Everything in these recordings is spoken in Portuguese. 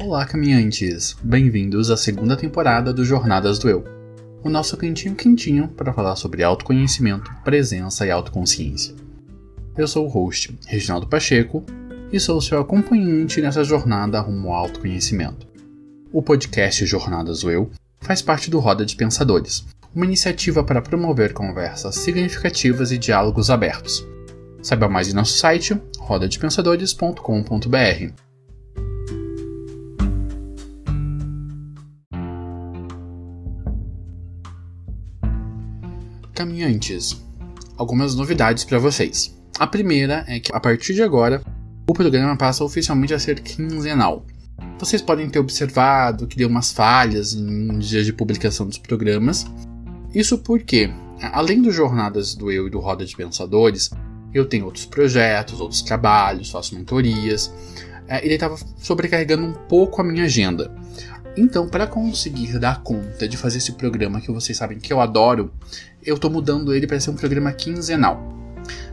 Olá, caminhantes! Bem-vindos à segunda temporada do Jornadas do Eu, o nosso cantinho quentinho para falar sobre autoconhecimento, presença e autoconsciência. Eu sou o host, Reginaldo Pacheco, e sou seu acompanhante nessa jornada rumo ao autoconhecimento. O podcast Jornadas do Eu faz parte do Roda de Pensadores, uma iniciativa para promover conversas significativas e diálogos abertos. Saiba mais em nosso site, rodadepensadores.com.br. Caminhantes, algumas novidades para vocês. A primeira é que, a partir de agora, o programa passa oficialmente a ser quinzenal. Vocês podem ter observado que deu umas falhas em dias de publicação dos programas. Isso porque, além dos Jornadas do Eu e do Roda de Pensadores, eu tenho outros projetos, outros trabalhos, faço mentorias, e ele estava sobrecarregando um pouco a minha agenda. Então, para conseguir dar conta de fazer esse programa que vocês sabem que eu adoro, eu tô mudando ele para ser um programa quinzenal.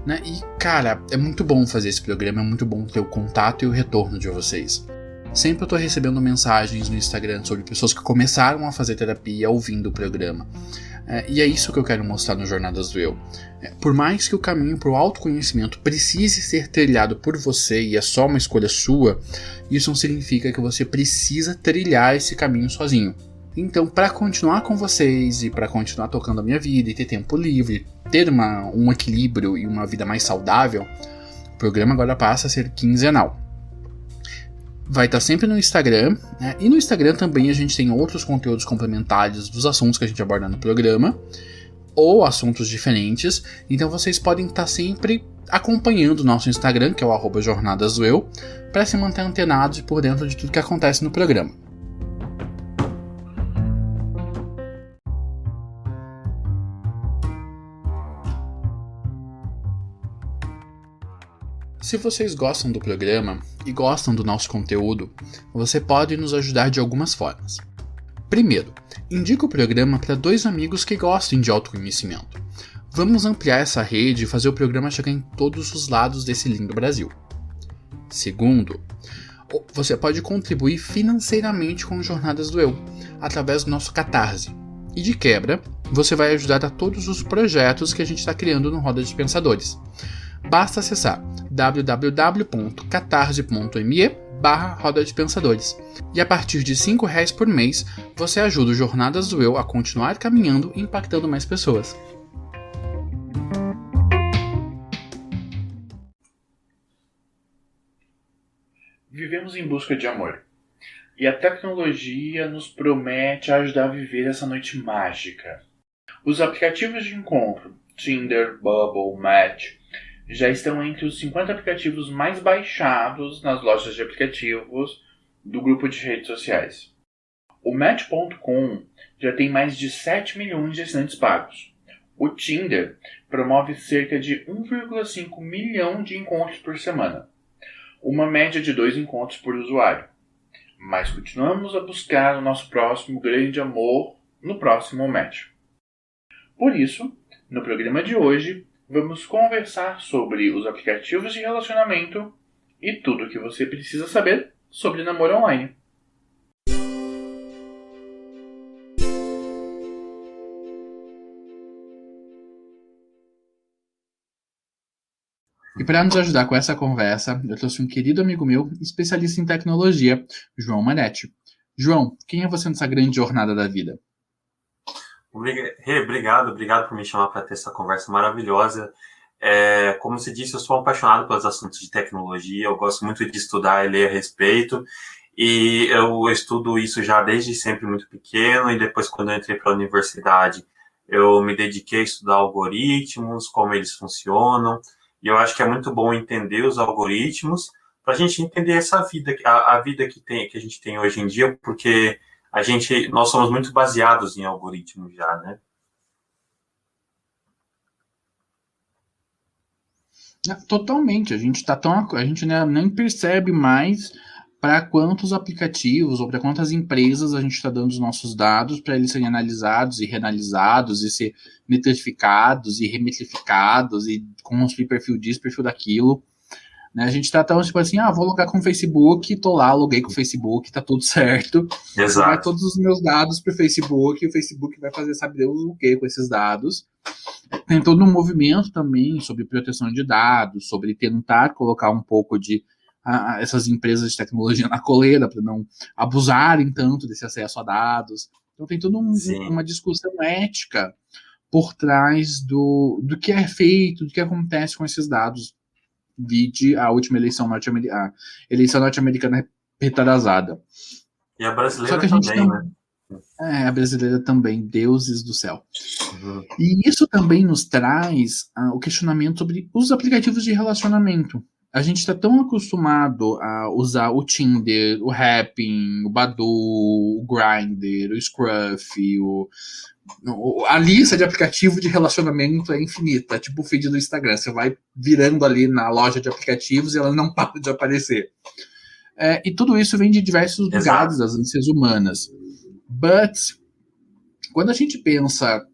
Né? E, cara, é muito bom fazer esse programa, é muito bom ter o contato e o retorno de vocês. Sempre eu tô recebendo mensagens no Instagram sobre pessoas que começaram a fazer terapia ouvindo o programa. E é isso que eu quero mostrar no Jornadas do Eu. Por mais que o caminho para o autoconhecimento precise ser trilhado por você e é só uma escolha sua, isso não significa que você precisa trilhar esse caminho sozinho. Então, para continuar com vocês e para continuar tocando a minha vida e ter tempo livre, ter um equilíbrio e uma vida mais saudável, o programa agora passa a ser quinzenal. Vai estar sempre no Instagram, né? E no Instagram também a gente tem outros conteúdos complementares dos assuntos que a gente aborda no programa, ou assuntos diferentes, então vocês podem estar sempre acompanhando o nosso Instagram, que é o @jornadasdoeu, para se manter antenados e por dentro de tudo que acontece no programa. Se vocês gostam do programa e gostam do nosso conteúdo, você pode nos ajudar de algumas formas. Primeiro, indique o programa para 2 amigos que gostem de autoconhecimento. Vamos ampliar essa rede e fazer o programa chegar em todos os lados desse lindo Brasil. Segundo, você pode contribuir financeiramente com Jornadas do Eu, através do nosso Catarse. E de quebra, você vai ajudar a todos os projetos que a gente está criando no Roda de Pensadores. Basta acessar www.catarse.me/Roda de Pensadores. E a partir de R$5 por mês, você ajuda o Jornadas do Eu a continuar caminhando e impactando mais pessoas. Vivemos em busca de amor. E a tecnologia nos promete ajudar a viver essa noite mágica. Os aplicativos de encontro, Tinder, Bumble, Match, já estão entre os 50 aplicativos mais baixados nas lojas de aplicativos do grupo de redes sociais. O Match.com já tem mais de 7 milhões de assinantes pagos. O Tinder promove cerca de 1,5 milhão de encontros por semana, uma média de 2 encontros por usuário. Mas continuamos a buscar o nosso próximo grande amor no próximo Match. Por isso, no programa de hoje, vamos conversar sobre os aplicativos de relacionamento e tudo o que você precisa saber sobre namoro online. E para nos ajudar com essa conversa, eu trouxe um querido amigo meu, especialista em tecnologia, João Manetti. João, quem é você nessa grande jornada da vida? Obrigado por me chamar para ter essa conversa maravilhosa. Como você disse, eu sou apaixonado pelos assuntos de tecnologia, eu gosto muito de estudar e ler a respeito, e eu estudo isso já desde sempre muito pequeno, e depois quando eu entrei para a universidade, eu me dediquei a estudar algoritmos, como eles funcionam, e eu acho que é muito bom entender os algoritmos para a gente entender essa vida, a vida que a gente tem hoje em dia, porque nós somos muito baseados em algoritmos já, né? Totalmente, a gente nem percebe mais para quantos aplicativos ou para quantas empresas a gente está dando os nossos dados para eles serem analisados e reanalisados e ser metrificados e remetrificados e construir perfil disso, perfil daquilo. Né? A gente tá tão tipo assim, vou logar com o Facebook, tô lá, loguei com o Facebook, tá tudo certo. Vai todos os meus dados pro Facebook, e o Facebook vai fazer sabe Deus o que com esses dados. Tem todo um movimento também sobre proteção de dados, sobre tentar colocar um pouco de essas empresas de tecnologia na coleira para não abusarem tanto desse acesso a dados. Então tem toda uma discussão ética por trás do que é feito, do que acontece com esses dados. Vide a última eleição norte-americana retrasada. E a brasileira também, né? A brasileira também, deuses do céu. Uhum. E isso também nos traz o questionamento sobre os aplicativos de relacionamento. A gente está tão acostumado a usar o Tinder, o Happn, o Badoo, o Grindr, o Scruff, a lista de aplicativo de relacionamento é infinita, tipo o feed do Instagram. Você vai virando ali na loja de aplicativos e ela não para de aparecer. E tudo isso vem de diversos lugares das ânsias humanas. But, quando a gente pensa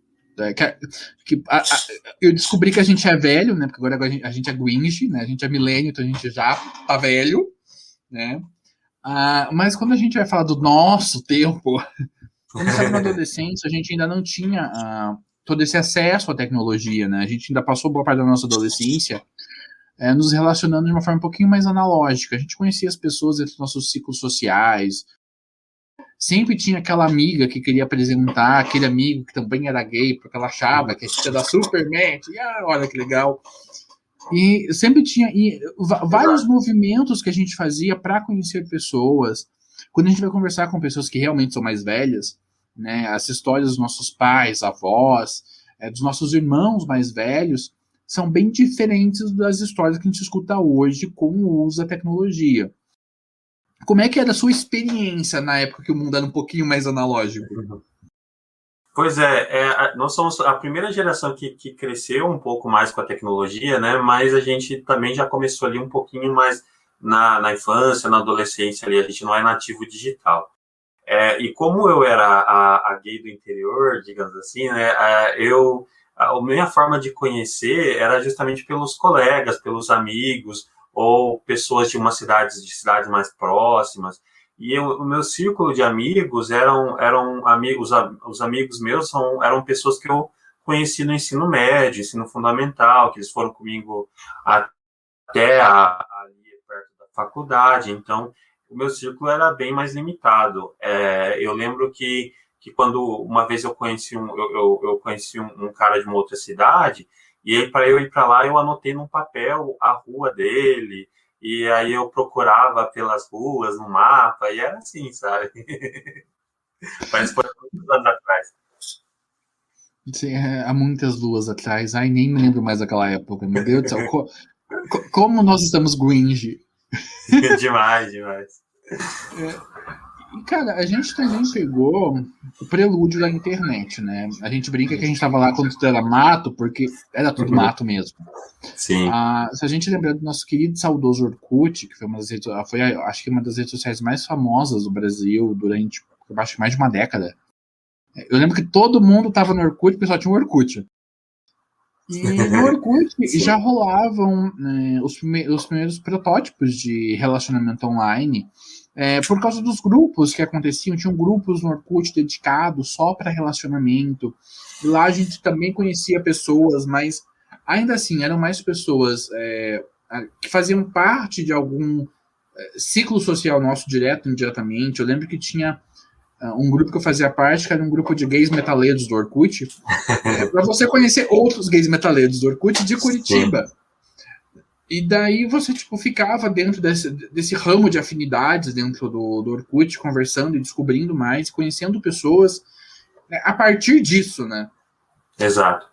eu descobri que a gente é velho, né? Porque agora a gente é Grinch, né? A gente é milênio, então a gente já tá velho, né? Mas quando a gente vai falar do nosso tempo, quando estava na adolescência, a gente ainda não tinha todo esse acesso à tecnologia, né? A gente ainda passou boa parte da nossa adolescência nos relacionando de uma forma um pouquinho mais analógica. A gente conhecia as pessoas entre nossos ciclos sociais. Sempre tinha aquela amiga que queria apresentar aquele amigo que também era gay, porque ela achava que a gente ia dar super match. Olha que legal. E sempre tinha vários movimentos que a gente fazia para conhecer pessoas. Quando a gente vai conversar com pessoas que realmente são mais velhas, né, as histórias dos nossos pais, avós, dos nossos irmãos mais velhos, são bem diferentes das histórias que a gente escuta hoje com o uso da tecnologia. Como é que era a sua experiência na época que o mundo era um pouquinho mais analógico? Pois nós somos a primeira geração que cresceu um pouco mais com a tecnologia, né? Mas a gente também já começou ali um pouquinho mais na infância, na adolescência ali, a gente não é nativo digital. E como eu era a gay do interior, digamos assim, né? A minha forma de conhecer era justamente pelos colegas, pelos amigos, ou pessoas de cidades mais próximas. E o meu círculo de amigos eram amigos, os amigos meus eram pessoas que eu conheci no ensino médio, ensino fundamental, que eles foram comigo até ali perto da faculdade. Então, o meu círculo era bem mais limitado. Eu lembro que quando uma vez eu conheci um cara de uma outra cidade, e aí, para eu ir para lá, eu anotei num papel a rua dele, e aí eu procurava pelas ruas no mapa, e era assim, sabe? Mas foi muitos anos atrás. Sim, há muitas luas atrás. Ai, nem me lembro mais daquela época. Meu Deus do céu. Como nós estamos Grinch. Demais. E, cara, a gente também pegou o prelúdio da internet, né? A gente brinca que a gente tava lá quando tudo era mato, porque era tudo mato mesmo. Sim. Se a gente lembrar do nosso querido saudoso Orkut, que foi acho que uma das redes sociais mais famosas do Brasil durante, eu acho, mais de uma década. Eu lembro que todo mundo tava no Orkut, o pessoal tinha um Orkut. E no Orkut já rolavam os primeiros protótipos de relacionamento online, por causa dos grupos que aconteciam. Tinham grupos no Orkut dedicados só para relacionamento. E lá a gente também conhecia pessoas, mas ainda assim eram mais pessoas que faziam parte de algum ciclo social nosso, direto ou indiretamente. Eu lembro que tinha um grupo que eu fazia parte, que era um grupo de gays metaleiros do Orkut, para você conhecer outros gays metaleiros do Orkut de Curitiba. Sim. E daí você ficava dentro desse ramo de afinidades dentro do Orkut, conversando e descobrindo mais, conhecendo pessoas a partir disso, né? Exato.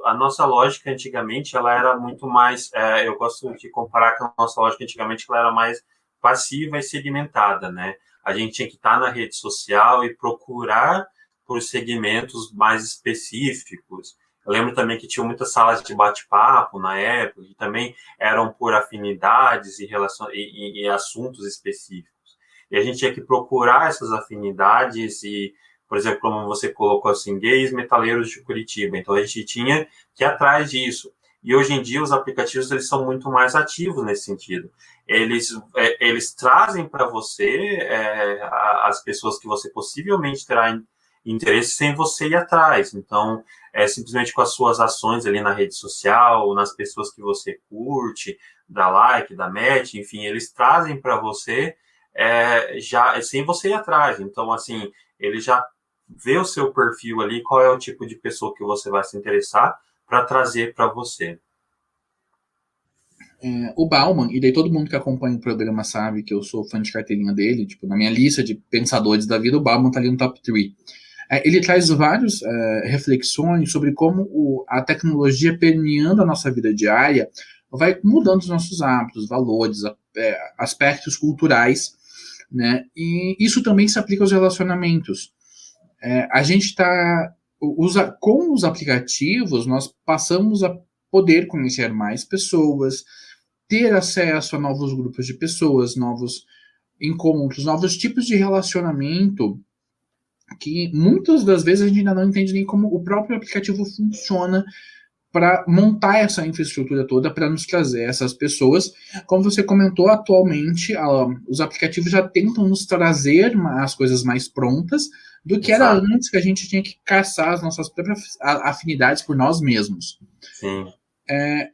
A nossa lógica antigamente, ela era muito mais, eu gosto de comparar com a nossa lógica antigamente, ela era mais passiva e segmentada, né? A gente tinha que estar na rede social e procurar por segmentos mais específicos. Eu lembro também que tinha muitas salas de bate-papo na época, que também eram por afinidades e assuntos específicos. E a gente tinha que procurar essas afinidades e, por exemplo, como você colocou assim, gays metaleiros de Curitiba. Então, a gente tinha que ir atrás disso. E hoje em dia os aplicativos eles são muito mais ativos nesse sentido. Eles trazem para você as pessoas que você possivelmente terá interesse sem você ir atrás. Então, simplesmente com as suas ações ali na rede social, nas pessoas que você curte, dá like, dá match, enfim, eles trazem para você já sem você ir atrás. Então, assim, ele já vê o seu perfil ali, qual é o tipo de pessoa que você vai se interessar para trazer para você. O Bauman, e daí todo mundo que acompanha o programa sabe que eu sou fã de carteirinha dele, tipo, na minha lista de pensadores da vida, o Bauman tá ali no top 3. Ele traz várias reflexões sobre como a tecnologia permeando a nossa vida diária vai mudando os nossos hábitos, valores, aspectos culturais, né? E isso também se aplica aos relacionamentos. A gente está... Com os aplicativos, nós passamos a poder conhecer mais pessoas, ter acesso a novos grupos de pessoas, novos encontros, novos tipos de relacionamento que muitas das vezes a gente ainda não entende nem como o próprio aplicativo funciona para montar essa infraestrutura toda para nos trazer essas pessoas. Como você comentou, atualmente os aplicativos já tentam nos trazer as coisas mais prontas do que era antes, que a gente tinha que caçar as nossas próprias afinidades por nós mesmos. Sim.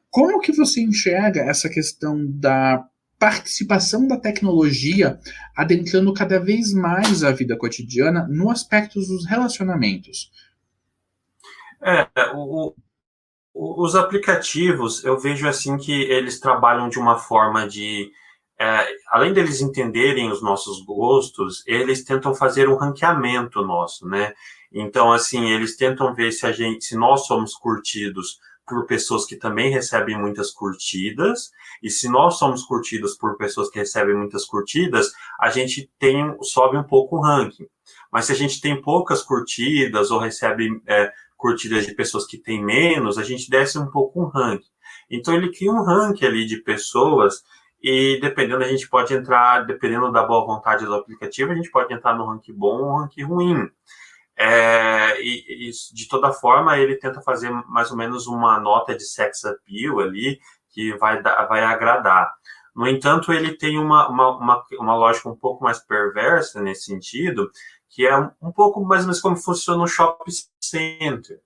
Como que você enxerga essa questão da participação da tecnologia adentrando cada vez mais a vida cotidiana no aspecto dos relacionamentos? Os aplicativos, eu vejo assim que eles trabalham de uma forma de... além deles entenderem os nossos gostos, eles tentam fazer um ranqueamento nosso, né? Então, assim, eles tentam ver se nós somos curtidos por pessoas que também recebem muitas curtidas, e se nós somos curtidos por pessoas que recebem muitas curtidas, a gente sobe um pouco o ranking. Mas se a gente tem poucas curtidas ou recebe curtidas de pessoas que têm menos, a gente desce um pouco o ranking. Então ele cria um ranking ali de pessoas e dependendo, a gente pode entrar, dependendo da boa vontade do aplicativo, a gente pode entrar no ranking bom ou ranking ruim. E de toda forma, ele tenta fazer mais ou menos uma nota de sex appeal ali, que vai agradar. No entanto, ele tem uma lógica um pouco mais perversa nesse sentido, que é um pouco mais ou menos como funciona o shopping center.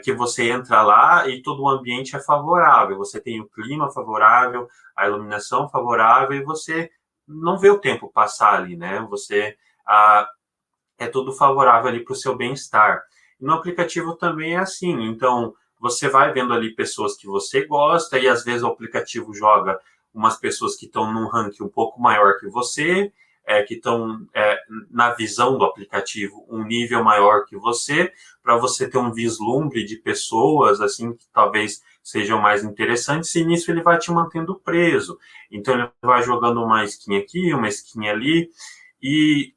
Que você entra lá e todo o ambiente é favorável. Você tem o clima favorável, a iluminação favorável, e você não vê o tempo passar ali, né? É tudo favorável ali para o seu bem-estar. E no aplicativo também é assim. Então, você vai vendo ali pessoas que você gosta e às vezes o aplicativo joga umas pessoas que estão num ranking um pouco maior que você, que estão, na visão do aplicativo, um nível maior que você, para você ter um vislumbre de pessoas assim que talvez sejam mais interessantes, e nisso ele vai te mantendo preso. Então, ele vai jogando uma skin aqui, uma skin ali, e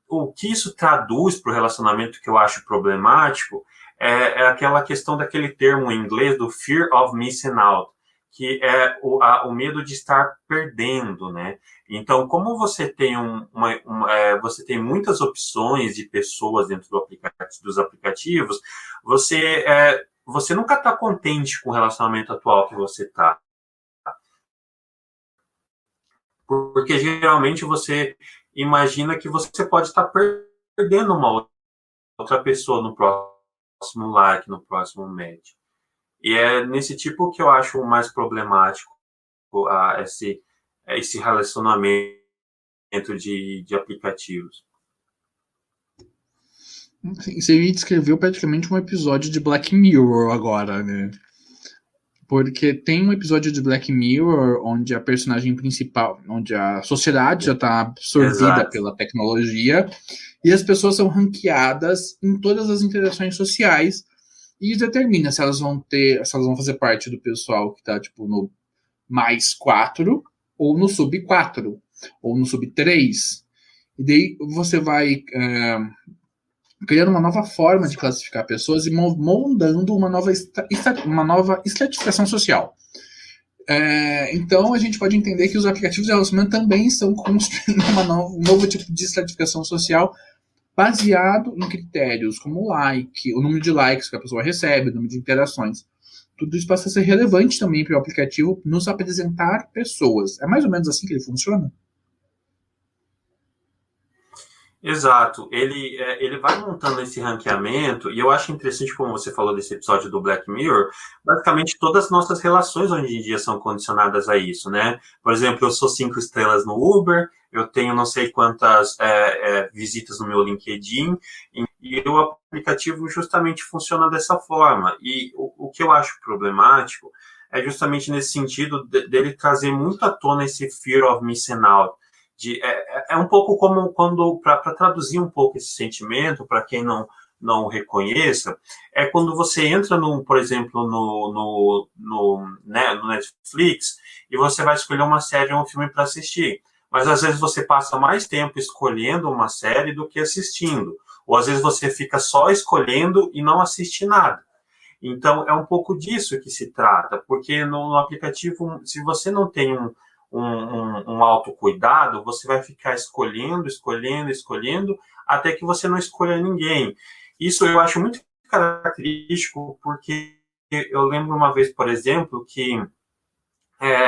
o que isso traduz para o relacionamento que eu acho problemático é aquela questão daquele termo em inglês do fear of missing out, que é o medo de estar perdendo, né? Então, como você tem você tem muitas opções de pessoas dentro dos aplicativos, você nunca está contente com o relacionamento atual que você está. Porque geralmente você imagina que você pode estar perdendo uma outra pessoa no próximo like, no próximo match. E é nesse tipo que eu acho mais problemático esse relacionamento de aplicativos. Você descreveu praticamente um episódio de Black Mirror agora, né? Porque tem um episódio de Black Mirror onde a personagem principal, onde a sociedade já está absorvida pela tecnologia e as pessoas são ranqueadas em todas as interações sociais e determina se elas vão fazer parte do pessoal que está tipo no mais 4 ou no sub 4 ou no sub 3. E daí você vai criando uma nova forma de classificar pessoas e moldando uma nova estratificação social. Então, a gente pode entender que os aplicativos de relacionamento também estão construindo um novo tipo de estratificação social baseado em critérios como o número de likes que a pessoa recebe, o número de interações. tudo isso passa a ser relevante também para o aplicativo nos apresentar pessoas. É mais ou menos assim que ele funciona? Exato, ele vai montando esse ranqueamento, e eu acho interessante, como você falou desse episódio do Black Mirror, basicamente todas as nossas relações hoje em dia são condicionadas a isso, né? Por exemplo, eu sou 5 estrelas no Uber, eu tenho não sei quantas visitas no meu LinkedIn, e o aplicativo justamente funciona dessa forma. E o que eu acho problemático é justamente nesse sentido dele trazer muito à tona esse fear of missing out. É um pouco como quando, para traduzir um pouco esse sentimento, para quem não reconheça, é quando você entra, por exemplo, no Netflix, e você vai escolher uma série ou um filme para assistir. Mas às vezes você passa mais tempo escolhendo uma série do que assistindo. Ou às vezes você fica só escolhendo e não assiste nada. Então é um pouco disso que se trata, porque no aplicativo, se você não tem um autocuidado, você vai ficar escolhendo, até que você não escolha ninguém. Isso eu acho muito característico, porque eu lembro uma vez, por exemplo, que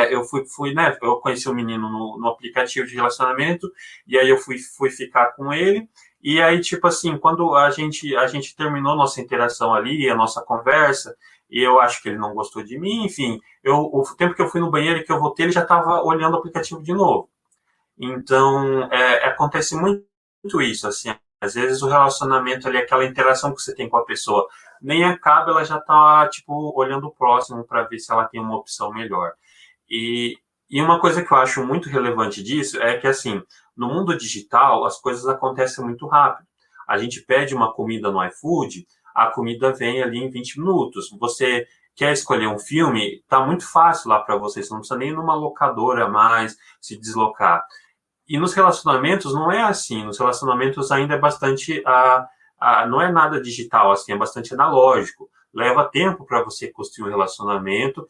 eu fui, né, eu conheci um menino no aplicativo de relacionamento, e aí eu fui ficar com ele, e aí, tipo assim, quando a gente terminou nossa interação ali, a nossa conversa, e eu acho que ele não gostou de mim, enfim, o tempo que eu fui no banheiro e que eu voltei, ele já estava olhando o aplicativo de novo. Então, acontece muito isso, assim, às vezes o relacionamento ali, aquela interação que você tem com a pessoa, nem acaba, ela já está, tipo, olhando o próximo para ver se ela tem uma opção melhor. E uma coisa que eu acho muito relevante disso é que, assim, no mundo digital, as coisas acontecem muito rápido. A gente pede uma comida no iFood, a comida vem ali em 20 minutos. Você quer escolher um filme, tá muito fácil lá para você, você não precisa nem ir numa locadora mais, se deslocar. E nos relacionamentos não é assim, nos relacionamentos ainda é bastante, não é nada digital, assim, é bastante analógico. Leva tempo para você construir um relacionamento,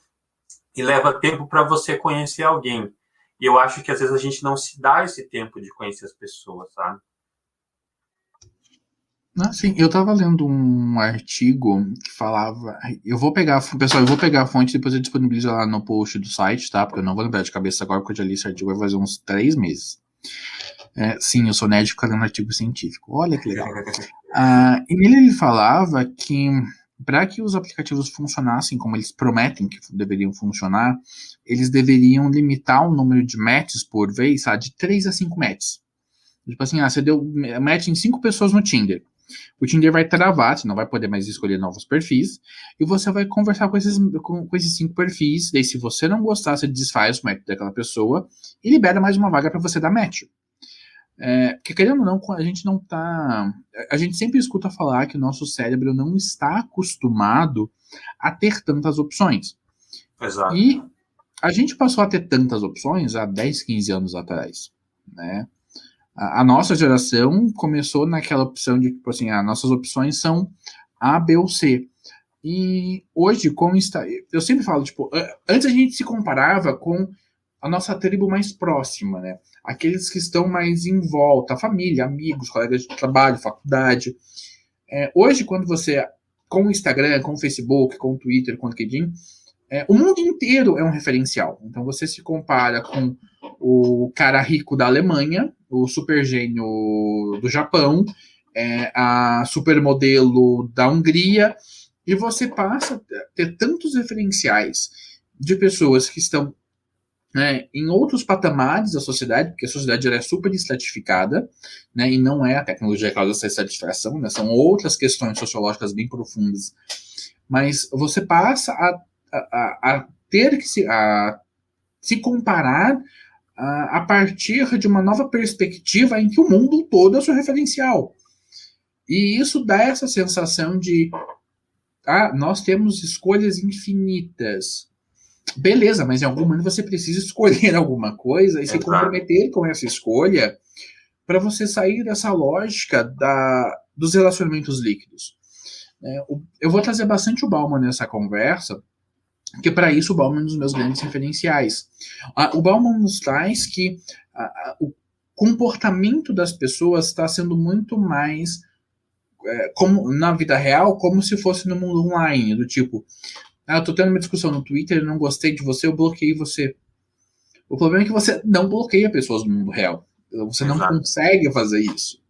e leva tempo para você conhecer alguém. E eu acho que às vezes a gente não se dá esse tempo de conhecer as pessoas, sabe? Sim, eu tava lendo um artigo que falava. Pessoal, eu vou pegar a fonte e depois eu disponibilizo lá no post do site, tá? Porque eu não vou lembrar de cabeça agora, porque eu já li esse artigo vai fazer uns 3 meses. Sim, eu sou nerd ficar lendo artigo científico. Olha que legal. E nele ele falava que para que os aplicativos funcionassem como eles prometem que deveriam funcionar, eles deveriam limitar o número de matches por vez, sabe, de 3 a 5 matches. Tipo assim, você deu match em 5 pessoas no Tinder. O Tinder vai travar, você não vai poder mais escolher novos perfis, e você vai conversar com esses 5 perfis, daí se você não gostar, você desfaz o match daquela pessoa e libera mais uma vaga para você dar match. Porque querendo ou não, a gente não tá. A gente sempre escuta falar que o nosso cérebro não está acostumado a ter tantas opções. Exato. E a gente passou a ter tantas opções há 10, 15 anos atrás, né? A nossa geração começou naquela opção de, tipo assim, nossas opções são A, B ou C. E hoje, como está. Eu sempre falo, tipo, antes a gente se comparava com a nossa tribo mais próxima, né? Aqueles que estão mais em volta, a família, amigos, colegas de trabalho, faculdade. Hoje, quando você, com o Instagram, com o Facebook, com o Twitter, com o LinkedIn, o mundo inteiro é um referencial. Então você se compara com o cara rico da Alemanha, o super gênio do Japão, a supermodelo da Hungria, e você passa a ter tantos referenciais de pessoas que estão em outros patamares da sociedade, porque a sociedade já é super estratificada, né, e não é a tecnologia que causa essa estratificação, né, são outras questões sociológicas bem profundas. Mas você passa a ter que se comparar a partir de uma nova perspectiva em que o mundo todo é o seu referencial. E isso dá essa sensação de nós temos escolhas infinitas. Beleza, mas em algum momento você precisa escolher alguma coisa e se comprometer com essa escolha para você sair dessa lógica dos relacionamentos líquidos. Eu vou trazer bastante o Bauman nessa conversa, porque para isso o Bauman é um dos meus grandes referenciais. O Bauman nos traz que o comportamento das pessoas está sendo muito mais como na vida real, como se fosse no mundo online, do tipo, Ah, eu tô tendo uma discussão no Twitter, eu não gostei de você, eu bloqueei você. O problema é que você não bloqueia pessoas no mundo real. Você não Exato. consegue fazer isso.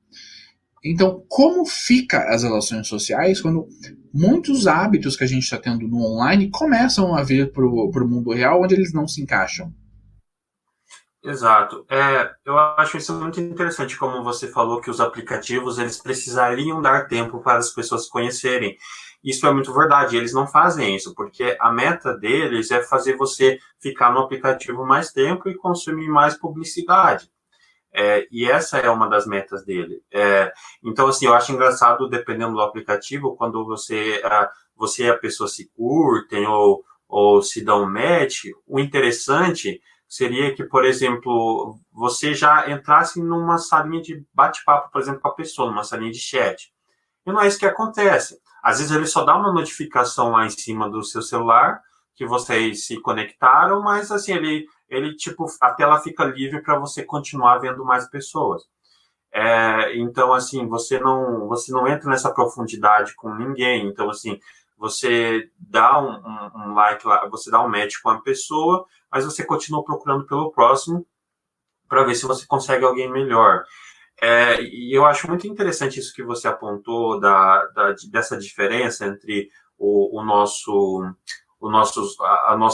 Então, como fica as relações sociais quando muitos hábitos que a gente está tendo no online começam a vir para o mundo real, onde eles não se encaixam? Exato. Eu acho isso muito interessante, como você falou que os aplicativos eles precisariam dar tempo para as pessoas se conhecerem. Isso é muito verdade. Eles não fazem isso, porque a meta deles é fazer você ficar no aplicativo mais tempo e consumir mais publicidade. E essa é uma das metas dele. Então, assim, eu acho engraçado, dependendo do aplicativo, quando você e a pessoa se curtem ou se dão um match, o interessante seria que, por exemplo, você já entrasse numa salinha de bate-papo, por exemplo, com a pessoa, numa salinha de chat. E não é isso que acontece. Às vezes ele só dá uma notificação lá em cima do seu celular que vocês se conectaram, mas assim, ele tipo, a tela fica livre para você continuar vendo mais pessoas. Então, assim, você não entra nessa profundidade com ninguém. Então, assim, você dá um like lá, você dá um match com a pessoa, mas você continua procurando pelo próximo para ver se você consegue alguém melhor. E eu acho muito interessante isso que você apontou dessa diferença entre o nosso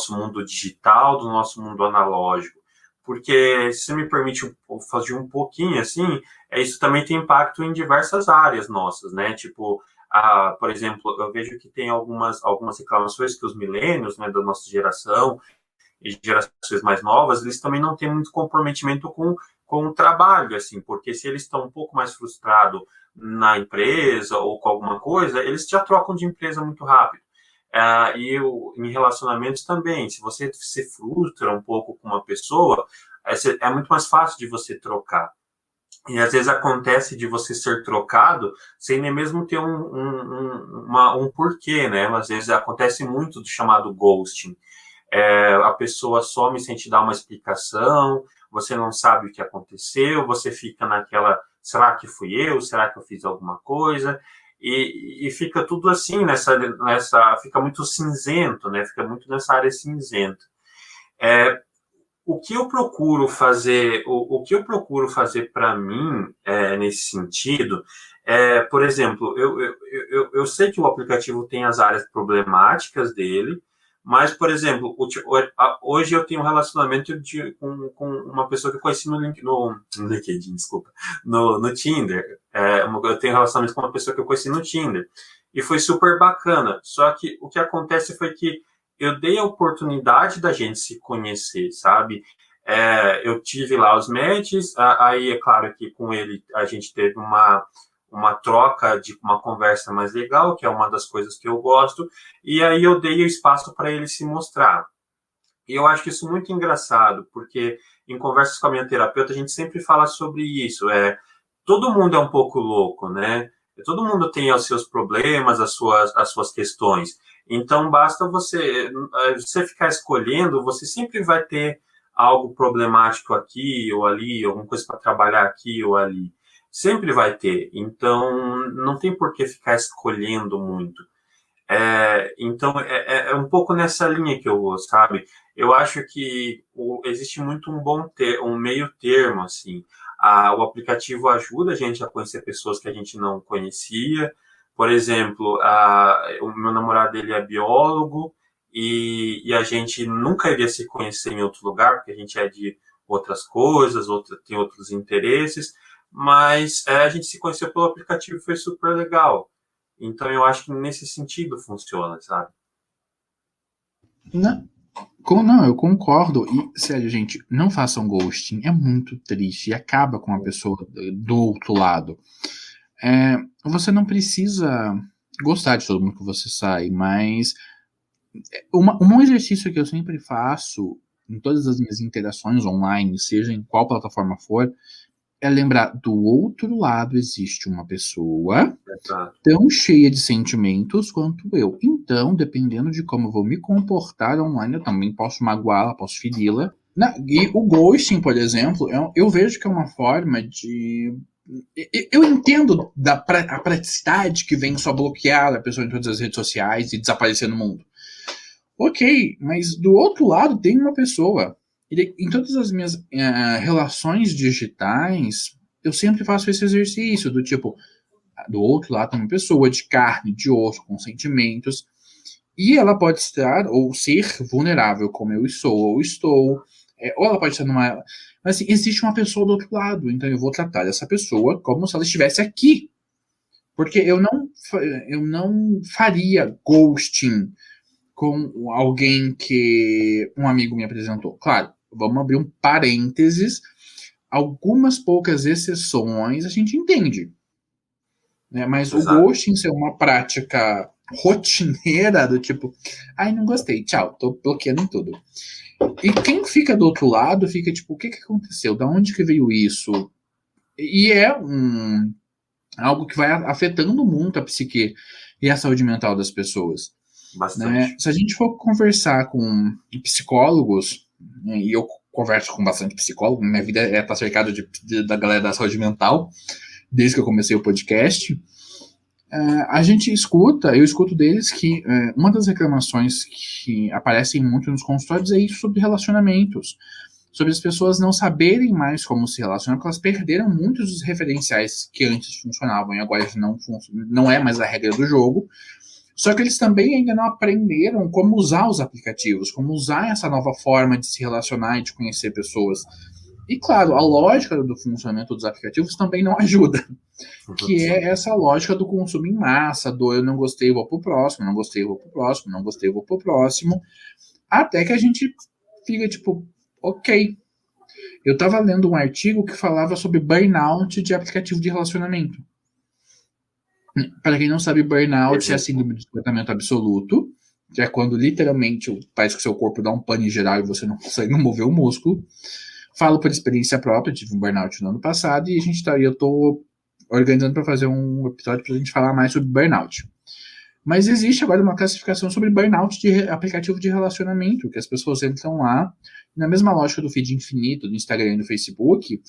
mundo digital do nosso mundo analógico. Porque, se me permite fazer um pouquinho assim, isso também tem impacto em diversas áreas nossas, né? Tipo, por exemplo, eu vejo que tem algumas reclamações que os milênios, né, da nossa geração, e gerações mais novas, eles também não têm muito comprometimento com o trabalho, assim, porque se eles estão um pouco mais frustrados na empresa ou com alguma coisa, eles já trocam de empresa muito rápido. Em relacionamentos também, se você se frustra um pouco com uma pessoa, é muito mais fácil de você trocar. E às vezes acontece de você ser trocado sem nem mesmo ter um porquê, né? Às vezes acontece muito do chamado ghosting. A pessoa some sem te dar uma explicação, você não sabe o que aconteceu, você fica naquela, será que fui eu? Será que eu fiz alguma coisa? E fica tudo assim, fica muito cinzento, né? Fica muito nessa área cinzenta. O que eu procuro fazer, o que eu procuro fazer para mim nesse sentido por exemplo, eu sei que o aplicativo tem as áreas problemáticas dele, mas, por exemplo, hoje eu tenho um relacionamento com uma pessoa que eu conheci no LinkedIn, desculpa, no Tinder. Eu tenho um relacionamento com uma pessoa que eu conheci no Tinder. E foi super bacana. Só que o que acontece foi que eu dei a oportunidade da gente se conhecer, sabe? Eu tive lá os matches, aí é claro que com ele a gente teve uma troca de uma conversa mais legal, que é uma das coisas que eu gosto, e aí eu dei o espaço para ele se mostrar. E eu acho isso muito engraçado, porque em conversas com a minha terapeuta a gente sempre fala sobre isso. Todo mundo é um pouco louco, né? Todo mundo tem os seus problemas, as suas questões. Então basta você ficar escolhendo, você sempre vai ter algo problemático aqui ou ali, alguma coisa para trabalhar aqui ou ali. Sempre vai ter. Então não tem por que ficar escolhendo muito. Então, é um pouco nessa linha que eu vou, sabe? Eu acho que existe muito um meio termo, assim. O aplicativo ajuda a gente a conhecer pessoas que a gente não conhecia. Por exemplo, o meu namorado, ele é biólogo e a gente nunca iria se conhecer em outro lugar, porque a gente é de outras coisas, tem outros interesses, mas a gente se conheceu pelo aplicativo e foi super legal. Então eu acho que nesse sentido funciona, sabe? Não, não, eu concordo. E, sério, gente, não façam ghosting. É muito triste e acaba com a pessoa do outro lado. Você não precisa gostar de todo mundo que você sai, mas um exercício que eu sempre faço em todas as minhas interações online, seja em qual plataforma for, é lembrar do outro lado existe uma pessoa Exato. tão cheia de sentimentos quanto eu. Então, dependendo de como eu vou me comportar online, eu também posso magoá-la, posso feri-la. E o ghosting, por exemplo, eu vejo que é uma forma de. Eu entendo a praticidade que vem só bloquear a pessoa em todas as redes sociais e desaparecer no mundo. Ok, mas do outro lado tem uma pessoa. Em todas as minhas relações digitais, eu sempre faço esse exercício do tipo, do outro lado tem uma pessoa de carne, de osso, com sentimentos, e ela pode estar ou ser vulnerável, como eu sou ou estou, ou ela pode estar numa. Mas assim, existe uma pessoa do outro lado, então eu vou tratar essa pessoa como se ela estivesse aqui. Porque eu não faria ghosting com alguém que um amigo me apresentou. Claro, vamos abrir um parênteses. Algumas poucas exceções a gente entende. Né? Mas o Exato. ghosting ser uma prática rotineira do tipo, ai, não gostei, tchau, tô bloqueando em tudo. E quem fica do outro lado fica tipo, o que aconteceu? Da onde que veio isso? E é algo que vai afetando muito a psique e a saúde mental das pessoas. Né? Bastante. Se a gente for conversar com psicólogos, né, e eu converso com bastante psicólogo, minha vida tá cercada da galera da saúde mental, desde que eu comecei o podcast, a gente escuta, eu escuto deles que uma das reclamações que aparecem muito nos consultórios é isso sobre relacionamentos, sobre as pessoas não saberem mais como se relacionar, porque elas perderam muitos dos referenciais que antes funcionavam e agora não é mais a regra do jogo. Só que eles também ainda não aprenderam como usar os aplicativos, como usar essa nova forma de se relacionar e de conhecer pessoas. E claro, a lógica do funcionamento dos aplicativos também não ajuda, que é essa lógica do consumo em massa, do eu não gostei, vou pro próximo, não gostei, vou pro próximo, não gostei, vou pro próximo, até que a gente fica tipo, ok. Eu estava lendo um artigo que falava sobre burnout de aplicativo de relacionamento. Para quem não sabe, burnout é a síndrome do esgotamento absoluto, que é quando literalmente parece que o seu corpo dá um pane geral e você não consegue mover o músculo. Falo por experiência própria, tive um burnout no ano passado e eu estou organizando para fazer um episódio para a gente falar mais sobre burnout. Mas existe agora uma classificação sobre burnout de aplicativo de relacionamento, que as pessoas entram lá, na mesma lógica do feed infinito, do Instagram e do Facebook,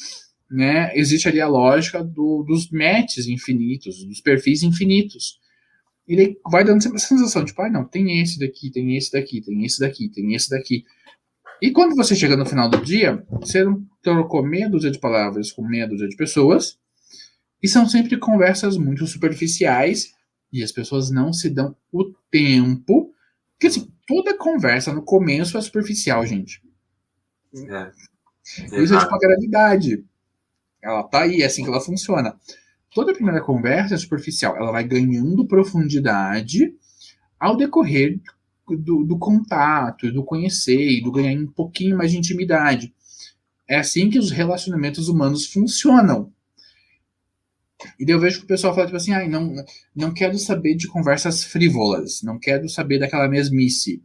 né, existe ali a lógica dos matches infinitos, dos perfis infinitos. Ele vai dando sempre a sensação, tipo, não, tem esse daqui, tem esse daqui, tem esse daqui, tem esse daqui. E quando você chega no final do dia, você trocou meia dúzia de palavras com meia dúzia de pessoas, e são sempre conversas muito superficiais, e as pessoas não se dão o tempo, porque assim, toda conversa no começo é superficial, gente. Isso é tipo a gravidade. Ela tá aí, é assim que ela funciona. Toda a primeira conversa é superficial. Ela vai ganhando profundidade ao decorrer do contato, do conhecer e do ganhar um pouquinho mais de intimidade. É assim que os relacionamentos humanos funcionam. E daí eu vejo que o pessoal fala, tipo assim, não quero saber de conversas frívolas, não quero saber daquela mesmice.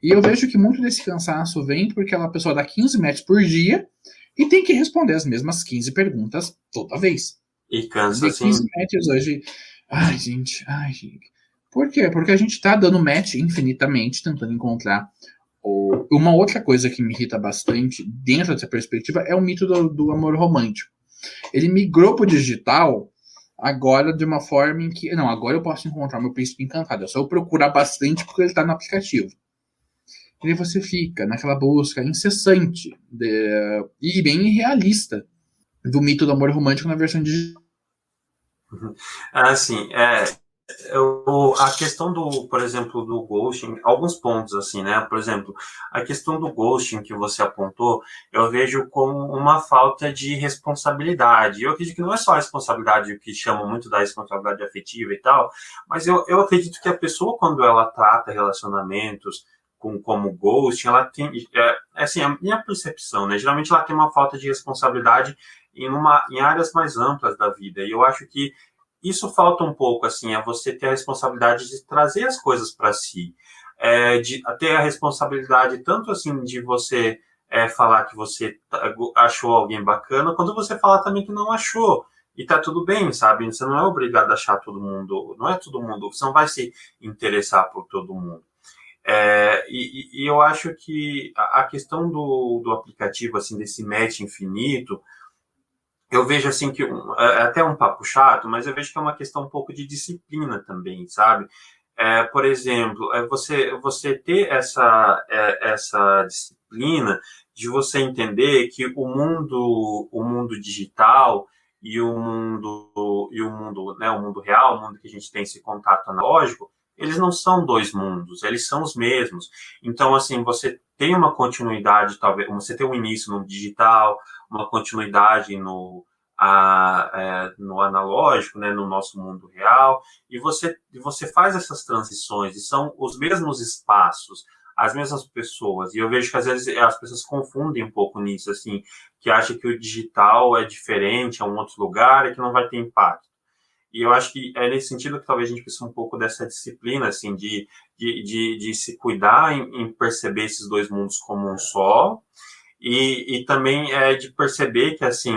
E eu vejo que muito desse cansaço vem porque aquela pessoa dá 15 metros por dia e tem que responder as mesmas 15 perguntas toda vez. E cansa, de 15 matches hoje. Ai, gente. Por quê? Porque a gente tá dando match infinitamente, tentando encontrar. Uma outra coisa que me irrita bastante, dentro dessa perspectiva, é o mito do amor romântico. Ele migrou pro digital agora de uma forma em que. Não, agora eu posso encontrar meu príncipe encantado. É só eu procurar bastante porque ele tá no aplicativo. E aí você fica naquela busca incessante e bem realista do mito do amor romântico na versão digital. Assim, a questão por exemplo, do ghosting, alguns pontos assim, né? Por exemplo, a questão do ghosting que você apontou, eu vejo como uma falta de responsabilidade. Eu acredito que não é só a responsabilidade, o que chama muito da responsabilidade afetiva e tal, mas eu acredito que a pessoa, quando ela trata relacionamentos como ghosting, ela tem, assim, a minha percepção, né? Geralmente ela tem uma falta de responsabilidade em áreas mais amplas da vida. E eu acho que isso falta um pouco, assim, é você ter a responsabilidade de trazer as coisas para si, de ter a responsabilidade tanto, assim, de você falar que você achou alguém bacana, quanto você falar também que não achou. E tá tudo bem, sabe? Você não é obrigado a achar todo mundo, não é todo mundo, você não vai se interessar por todo mundo. E eu acho que a questão do aplicativo, assim, desse match infinito, eu vejo assim que é até um papo chato, mas eu vejo que é uma questão um pouco de disciplina também, sabe? Por exemplo, você ter essa disciplina de você entender que o mundo digital e o mundo, né, o mundo real, o mundo que a gente tem esse contato analógico, eles não são dois mundos, eles são os mesmos. Então, assim, você tem uma continuidade, talvez, você tem um início no digital, uma continuidade no analógico, né, no nosso mundo real, e você faz essas transições, e são os mesmos espaços, as mesmas pessoas, e eu vejo que às vezes as pessoas confundem um pouco nisso, assim, que acham que o digital é diferente, é um outro lugar e que não vai ter impacto. E eu acho que é nesse sentido que talvez a gente precise um pouco dessa disciplina, assim, de se cuidar em perceber esses dois mundos como um só, e também de perceber que, assim,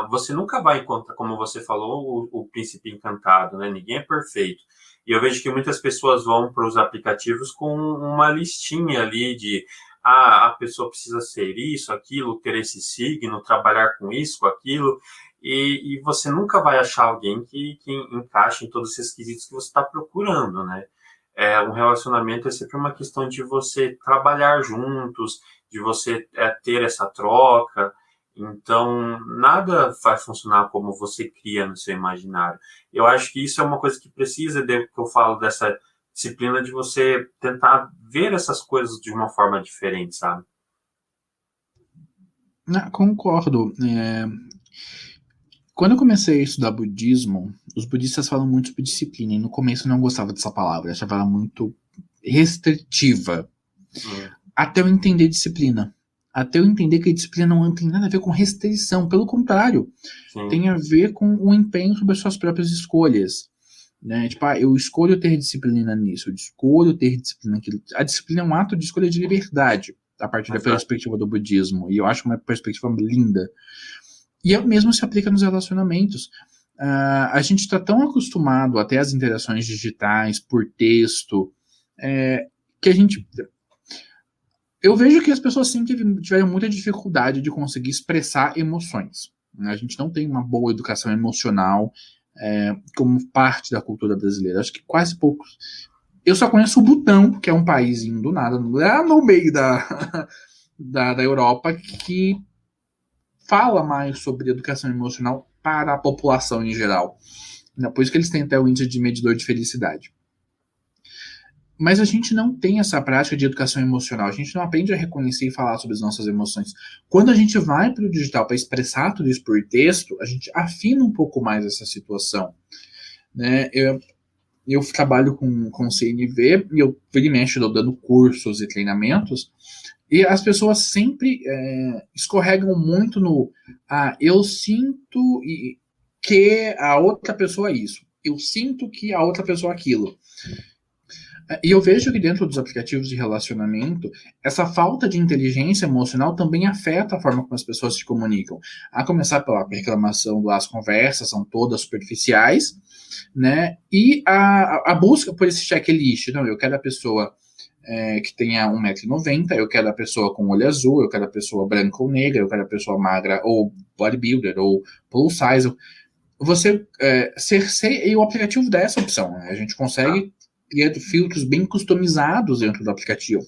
você nunca vai encontrar, como você falou, o príncipe encantado, né? Ninguém é perfeito. E eu vejo que muitas pessoas vão para os aplicativos com uma listinha ali de a pessoa precisa ser isso, aquilo, ter esse signo, trabalhar com isso, com aquilo, e você nunca vai achar alguém que encaixe em todos esses quesitos que você está procurando, né? Um relacionamento é sempre uma questão de você trabalhar juntos, de você ter essa troca. Então, nada vai funcionar como você cria no seu imaginário. Eu acho que isso é uma coisa que precisa, que eu falo dessa disciplina, de você tentar ver essas coisas de uma forma diferente, sabe? Concordo. Quando eu comecei a estudar budismo, os budistas falam muito sobre disciplina, e no começo eu não gostava dessa palavra, eu achava ela muito restritiva. Até eu entender disciplina. Até eu entender que a disciplina não tem nada a ver com restrição, pelo contrário, tem a ver com o empenho sobre as suas próprias escolhas. Né? Tipo, eu escolho ter disciplina nisso, eu escolho ter disciplina naquilo. A disciplina é um ato de escolha de liberdade, a partir da perspectiva do budismo, e eu acho uma perspectiva linda. E o mesmo se aplica nos relacionamentos. A gente está tão acostumado até as interações digitais, por texto, que a gente... Eu vejo que as pessoas sempre tiveram muita dificuldade de conseguir expressar emoções. A gente não tem uma boa educação emocional como parte da cultura brasileira. Acho que quase poucos. Eu só conheço o Butão, que é um país do nada, lá no meio da Europa, que fala mais sobre educação emocional para a população em geral. Por isso que eles têm até o índice de medidor de felicidade. Mas a gente não tem essa prática de educação emocional. A gente não aprende a reconhecer e falar sobre as nossas emoções. Quando a gente vai para o digital para expressar tudo isso por texto, a gente afina um pouco mais essa situação. Né? Eu trabalho com CNV e eu vira e mexe dando cursos e treinamentos, e as pessoas sempre escorregam muito no eu sinto que a outra pessoa é isso. Eu sinto que a outra pessoa é aquilo. E eu vejo que dentro dos aplicativos de relacionamento, essa falta de inteligência emocional também afeta a forma como as pessoas se comunicam. A começar pela reclamação das conversas, são todas superficiais, né? E a busca por esse checklist. Não, eu quero a pessoa que tenha 1,90 m, eu quero a pessoa com olho azul, eu quero a pessoa branca ou negra, eu quero a pessoa magra ou bodybuilder ou plus size. Você e o aplicativo dá essa opção, né? A gente consegue criar filtros bem customizados dentro do aplicativo.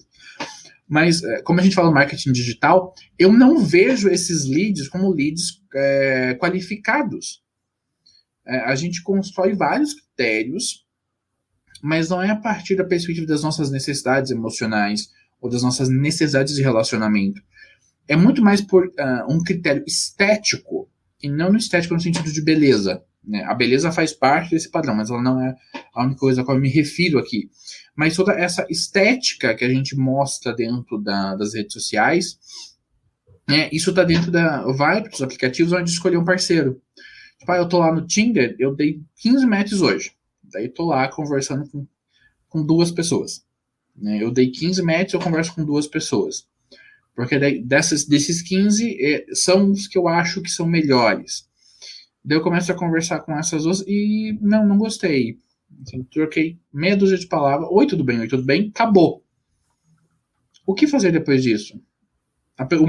Mas, como a gente fala no marketing digital, eu não vejo esses leads como leads qualificados. A gente constrói vários critérios, mas não é a partir da perspectiva das nossas necessidades emocionais ou das nossas necessidades de relacionamento. É muito mais por um critério estético, e não no estético no sentido de beleza. Né? A beleza faz parte desse padrão, mas ela não é a única coisa a qual eu me refiro aqui. Mas toda essa estética que a gente mostra dentro das redes sociais, isso está dentro vai para os aplicativos onde escolher um parceiro. Tipo, eu tô lá no Tinder, eu dei 15 matches hoje. Daí tô lá conversando com 2 pessoas. Né? Eu dei 15 matches, eu converso com 2 pessoas. Porque daí, desses 15, são os que eu acho que são melhores. Daí eu começo a conversar com essas 2 e não gostei. Assim, troquei meia dúzia de palavras. Oi, tudo bem? Acabou. O que fazer depois disso? O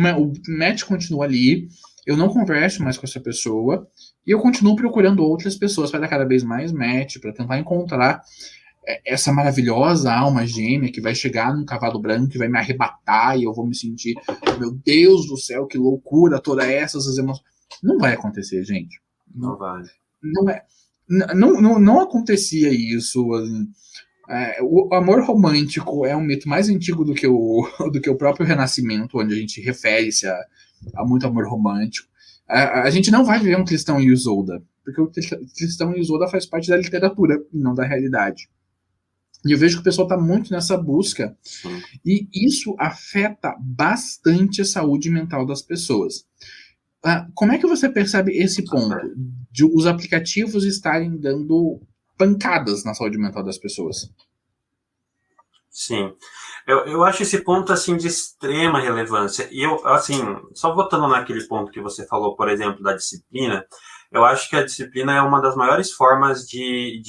match continua ali, eu não converso mais com essa pessoa, e eu continuo procurando outras pessoas para dar cada vez mais match, para tentar encontrar essa maravilhosa alma gêmea que vai chegar num cavalo branco e vai me arrebatar e eu vou me sentir, meu Deus do céu, que loucura, todas essas emoções. Não vai acontecer, gente. Não vai. Não acontecia isso. O amor romântico é um mito mais antigo do que o próprio Renascimento, onde a gente refere-se a muito amor romântico. A gente não vai ver um Tristão e Isolda, porque o Tristão e Isolda faz parte da literatura e não da realidade. E eu vejo que o pessoal está muito nessa busca, e isso afeta bastante a saúde mental das pessoas. Como é que você percebe esse ponto de os aplicativos estarem dando pancadas na saúde mental das pessoas? Sim, eu acho esse ponto assim de extrema relevância. E eu, assim, só voltando naquele ponto que você falou, por exemplo, da disciplina, eu acho que a disciplina é uma das maiores formas de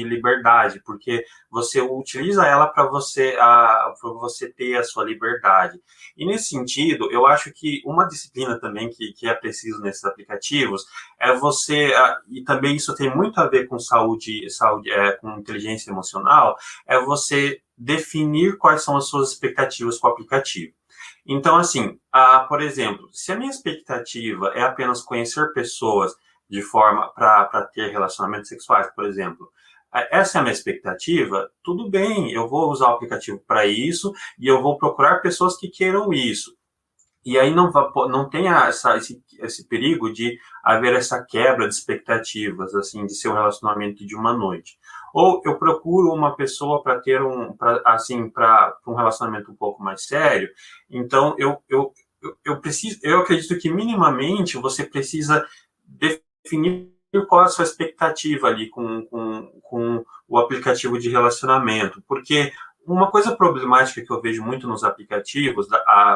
liberdade, porque você utiliza ela para você ter a sua liberdade. E nesse sentido, eu acho que uma disciplina também que é preciso nesses aplicativos é você, e também isso tem muito a ver com saúde com inteligência emocional, é você definir quais são as suas expectativas com o aplicativo. Então, assim, por exemplo, se a minha expectativa é apenas conhecer pessoas de forma para ter relacionamentos sexuais, por exemplo, essa é a minha expectativa, tudo bem, eu vou usar o aplicativo para isso e eu vou procurar pessoas que queiram isso. E aí não tem esse perigo de haver essa quebra de expectativas, assim, de ser um relacionamento de uma noite. Ou eu procuro uma pessoa para ter um relacionamento um pouco mais sério. Então eu acredito que minimamente você precisa definir qual é a sua expectativa ali com o aplicativo de relacionamento, porque uma coisa problemática que eu vejo muito nos aplicativos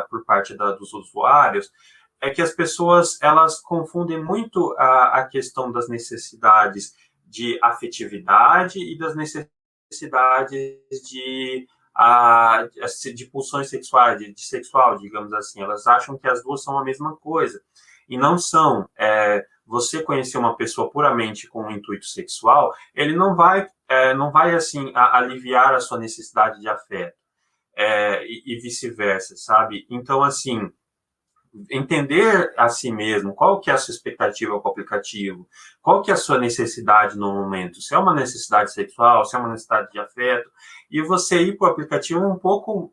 por parte dos usuários é que as pessoas elas confundem muito a questão das necessidades de afetividade e das necessidades de pulsões sexuais, de sexual, digamos assim. Elas acham que as duas são a mesma coisa e não são. Você conhecer uma pessoa puramente com um intuito sexual, ele não vai assim aliviar a sua necessidade de afeto e vice-versa, sabe? Então, assim, entender a si mesmo qual que é a sua expectativa com o aplicativo, qual que é a sua necessidade no momento, se é uma necessidade sexual, se é uma necessidade de afeto, e você ir para o aplicativo um pouco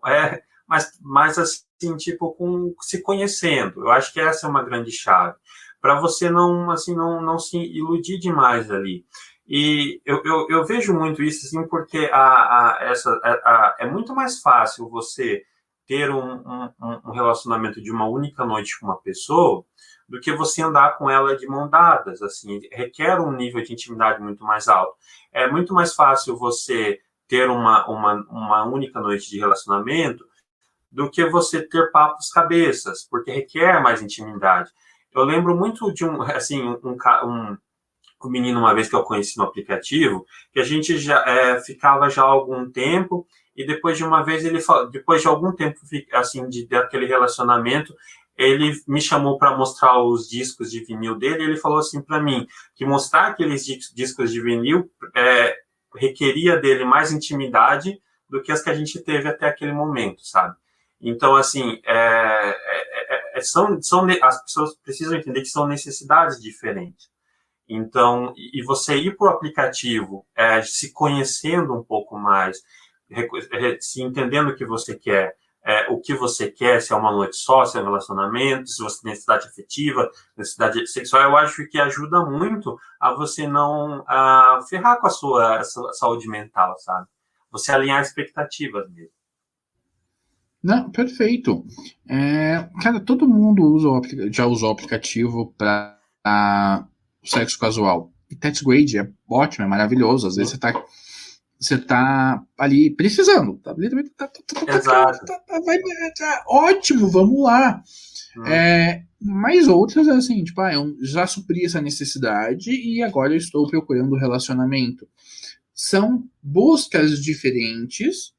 mais assim, tipo, se conhecendo. Eu acho que essa é uma grande chave, para você não se iludir demais ali. E eu vejo muito isso, assim, porque é muito mais fácil você ter um relacionamento de uma única noite com uma pessoa do que você andar com ela de mão dadas, assim, requer um nível de intimidade muito mais alto. É muito mais fácil você ter uma única noite de relacionamento do que você ter papos cabeças, porque requer mais intimidade. Eu lembro muito de um menino uma vez que eu conheci no aplicativo, que a gente já ficava já há algum tempo, e depois de uma vez depois de algum tempo assim daquele relacionamento, ele me chamou para mostrar os discos de vinil dele, e ele falou assim para mim que mostrar aqueles discos de vinil requeria dele mais intimidade do que as que a gente teve até aquele momento, sabe? Então, assim, as pessoas precisam entender que são necessidades diferentes. Então, e você ir para o aplicativo, se conhecendo um pouco mais, se entendendo o que você quer, se é uma noite só, se é um relacionamento, se você tem necessidade afetiva, necessidade sexual, eu acho que ajuda muito a você não ferrar com a sua saúde mental, sabe? Você alinhar expectativas mesmo. Não, perfeito. Cara, todo mundo já usou o aplicativo para sexo casual. E Grade é ótimo, é maravilhoso. Às vezes você tá ali precisando. Exato. Ótimo, vamos lá. Mas outras, assim, tipo, eu já supri essa necessidade e agora eu estou procurando relacionamento. São buscas diferentes,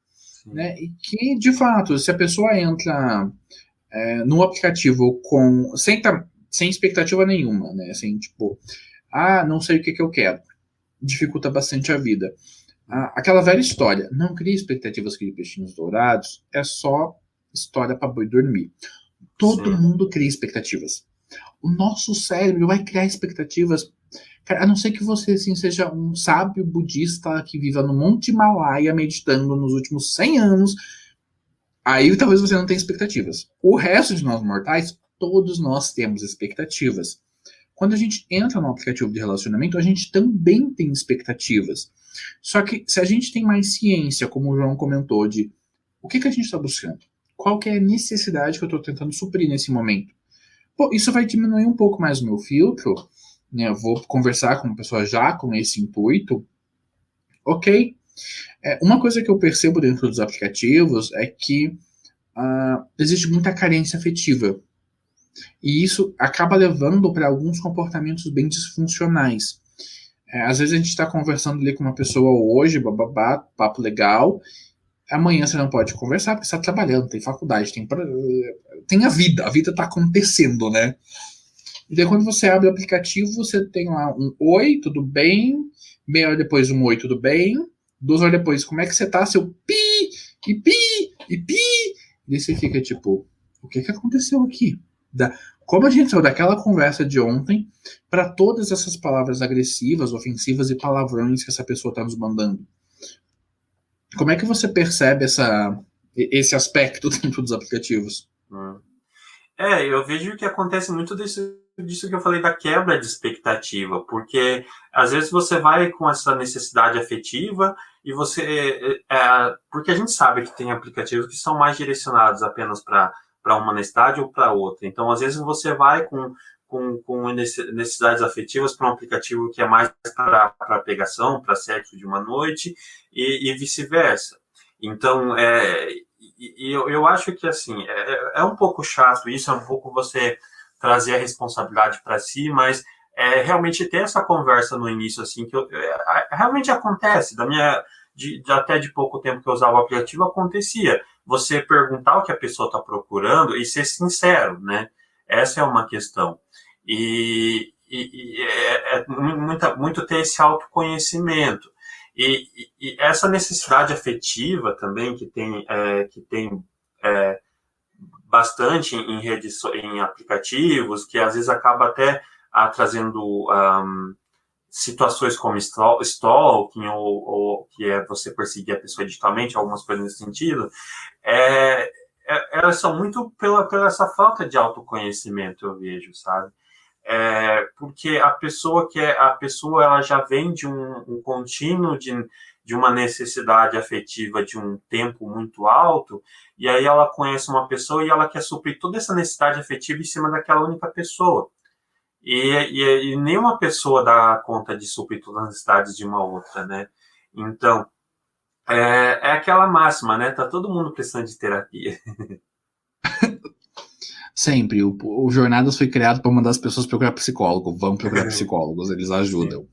né? E que, de fato, se a pessoa entra no aplicativo sem expectativa nenhuma, né? Assim, tipo, não sei o que eu quero. Dificulta bastante a vida. Aquela velha história, não crie expectativas, crie peixinhos dourados, é só história para boi dormir. Todo Sim. mundo cria expectativas. O nosso cérebro vai criar expectativas. Cara, a não ser que você assim, seja um sábio budista que viva no Monte Himalaia meditando nos últimos 100 anos, aí talvez você não tenha expectativas. O resto de nós mortais, todos nós temos expectativas. Quando a gente entra no aplicativo de relacionamento, a gente também tem expectativas. Só que se a gente tem mais ciência, como o João comentou, de o que a gente está buscando, qual que é a necessidade que eu estou tentando suprir nesse momento, pô, isso vai diminuir um pouco mais o meu filtro, né? Eu vou conversar com uma pessoa já com esse intuito, ok? Uma coisa que eu percebo dentro dos aplicativos é que existe muita carência afetiva. E isso acaba levando para alguns comportamentos bem disfuncionais. Às vezes a gente está conversando ali com uma pessoa hoje, bababá, papo legal. Amanhã você não pode conversar porque você está trabalhando, tem faculdade, tem a vida está acontecendo, né? E daí quando você abre o aplicativo, você tem lá um oi, tudo bem? Meia hora depois um oi, tudo bem? 2 horas depois, como é que você tá? Seu pi, e pi, e pi. E daí você fica tipo, o que aconteceu aqui? Como a gente saiu daquela conversa de ontem para todas essas palavras agressivas, ofensivas e palavrões que essa pessoa está nos mandando? Como é que você percebe esse aspecto dentro dos aplicativos? Eu vejo que acontece muito disso que eu falei da quebra de expectativa, porque às vezes você vai com essa necessidade afetiva e porque a gente sabe que tem aplicativos que são mais direcionados apenas para uma necessidade ou para outra. Então, às vezes você vai com necessidades afetivas para um aplicativo que é mais para pegação, para sexo de uma noite e vice-versa. Então, eu acho que assim é um pouco chato isso, é um pouco você trazer a responsabilidade para si, mas realmente ter essa conversa no início assim que realmente acontece até de pouco tempo que eu usava o aplicativo, acontecia você perguntar o que a pessoa está procurando e ser sincero, né? Essa é uma questão e muito ter esse autoconhecimento. E essa necessidade afetiva também que tem bastante em aplicativos, que às vezes acaba até trazendo situações como stalking ou que é você perseguir a pessoa digitalmente, algumas coisas nesse sentido, elas são muito pela essa falta de autoconhecimento, eu vejo, sabe? Porque a pessoa ela já vem de um contínuo de uma necessidade afetiva de um tempo muito alto, e aí ela conhece uma pessoa e ela quer suprir toda essa necessidade afetiva em cima daquela única pessoa. E nenhuma pessoa dá conta de suprir todas as necessidades de uma outra, né? Então, é aquela máxima, né? Tá todo mundo precisando de terapia. Sempre. O Jornadas foi criado para mandar as pessoas procurar psicólogo. Vão procurar psicólogos, eles ajudam.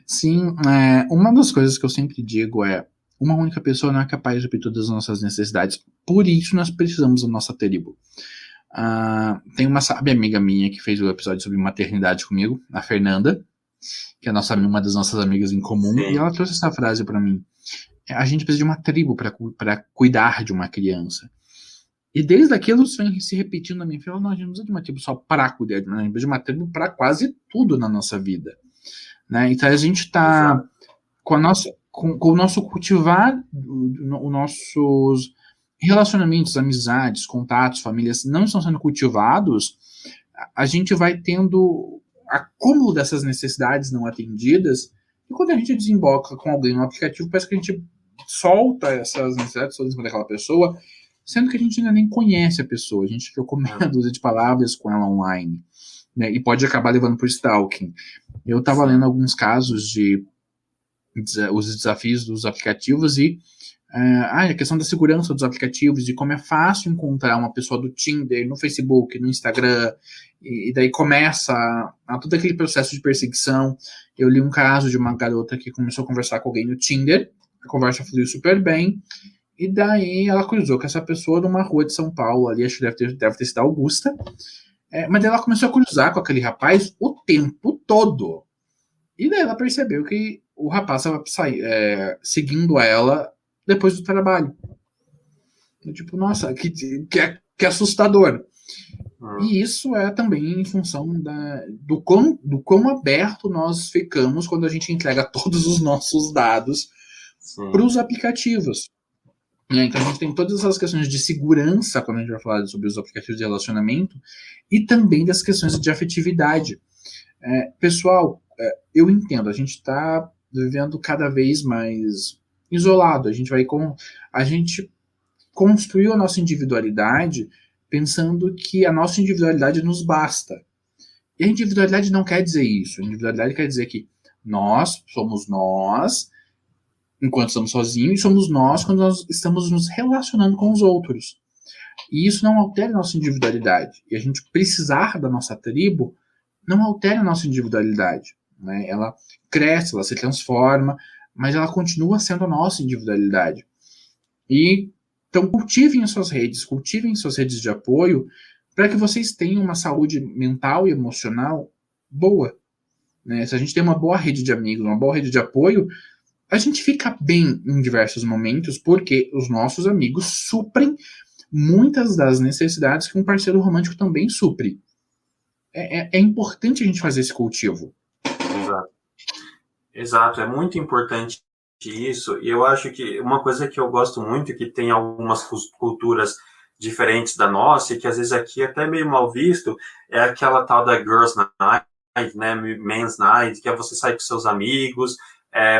Sim, uma das coisas que eu sempre digo é: uma única pessoa não é capaz de suprir todas as nossas necessidades. Por isso nós precisamos da nossa tribo. Tem uma sábia amiga minha que fez o episódio sobre maternidade comigo, a Fernanda, que é uma das nossas amigas em comum. Sim. E ela trouxe essa frase para mim: a gente precisa de uma tribo para cuidar de uma criança. E desde aquilo isso vem se repetindo na minha vida. Não, a gente não precisa de uma tribo só para cuidar, a gente precisa de uma tribo para quase tudo na nossa vida, né? Então a gente está com o nosso cultivar, os nossos relacionamentos, amizades, contatos, famílias não estão sendo cultivados, a gente vai tendo acúmulo dessas necessidades não atendidas, e quando a gente desemboca com alguém no aplicativo, parece que a gente solta essas necessidades todas daquela pessoa, sendo que a gente ainda nem conhece a pessoa, a gente trocou meia dúzia de palavras com ela online, né, e pode acabar levando para o stalking. Eu estava lendo alguns casos de os desafios dos aplicativos e a questão da segurança dos aplicativos, de como é fácil encontrar uma pessoa do Tinder, no Facebook, no Instagram, e daí começa todo aquele processo de perseguição. Eu li um caso de uma garota que começou a conversar com alguém no Tinder, a conversa fluiu super bem, e daí ela cruzou com essa pessoa numa rua de São Paulo, ali, acho que deve ter sido Augusta, mas daí ela começou a cruzar com aquele rapaz o tempo todo. E daí ela percebeu que o rapaz estava seguindo ela depois do trabalho. Tipo, nossa, que assustador. E isso é também em função do quão aberto nós ficamos quando a gente entrega todos os nossos dados para os aplicativos. Então a gente tem todas as questões de segurança quando a gente vai falar sobre os aplicativos de relacionamento e também das questões de afetividade. Pessoal, eu entendo, a gente está vivendo cada vez mais isolado. A gente construiu a nossa individualidade pensando que a nossa individualidade nos basta. E a individualidade não quer dizer isso. A individualidade quer dizer que nós somos nós enquanto estamos sozinhos e somos nós quando nós estamos nos relacionando com os outros. E isso não altera a nossa individualidade. E a gente precisar da nossa tribo não altera a nossa individualidade. Né? Ela cresce, ela se transforma, mas ela continua sendo a nossa individualidade. Então, cultivem suas redes de apoio para que vocês tenham uma saúde mental e emocional boa. Né? Se a gente tem uma boa rede de amigos, uma boa rede de apoio, a gente fica bem em diversos momentos porque os nossos amigos suprem muitas das necessidades que um parceiro romântico também supre. É importante a gente fazer esse cultivo. Exato, é muito importante isso, e eu acho que uma coisa que eu gosto muito, que tem algumas culturas diferentes da nossa, e que às vezes aqui é até meio mal visto, é aquela tal da Girls Night, né, Men's Night, que é você sair com seus amigos,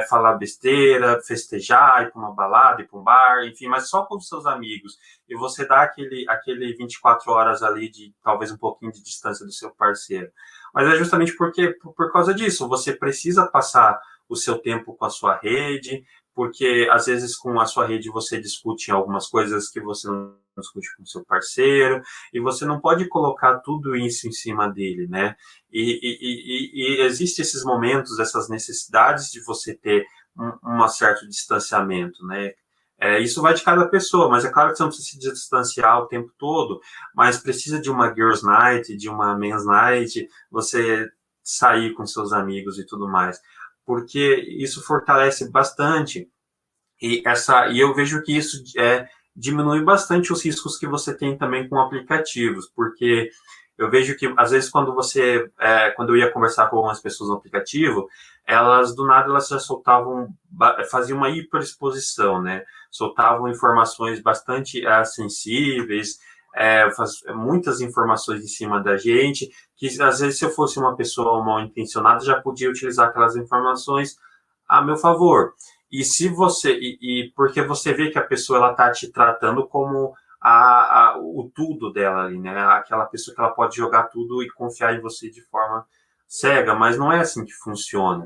falar besteira, festejar, ir para uma balada, ir para um bar, enfim, mas só com os seus amigos, e você dá aquele 24 horas ali de talvez um pouquinho de distância do seu parceiro. Mas é justamente por causa disso, você precisa passar o seu tempo com a sua rede, porque às vezes com a sua rede você discute algumas coisas que você não discute com o seu parceiro, e você não pode colocar tudo isso em cima dele, né? E existem esses momentos, essas necessidades de você ter um certo distanciamento, né? Isso vai de cada pessoa, mas é claro que você não precisa se distanciar o tempo todo, mas precisa de uma Girls Night, de uma Men's Night, você sair com seus amigos e tudo mais, porque isso fortalece bastante, e eu vejo que isso diminui bastante os riscos que você tem também com aplicativos, porque eu vejo que, às vezes, quando eu ia conversar com algumas pessoas no aplicativo, elas, do nada, elas já faziam uma hiperexposição, né? Soltavam informações bastante sensíveis, muitas informações em cima da gente, que, às vezes, se eu fosse uma pessoa mal intencionada, já podia utilizar aquelas informações a meu favor. E se você, porque você vê que a pessoa, ela tá te tratando como o tudo dela ali, né? Aquela pessoa que ela pode jogar tudo e confiar em você de forma cega, mas não é assim que funciona.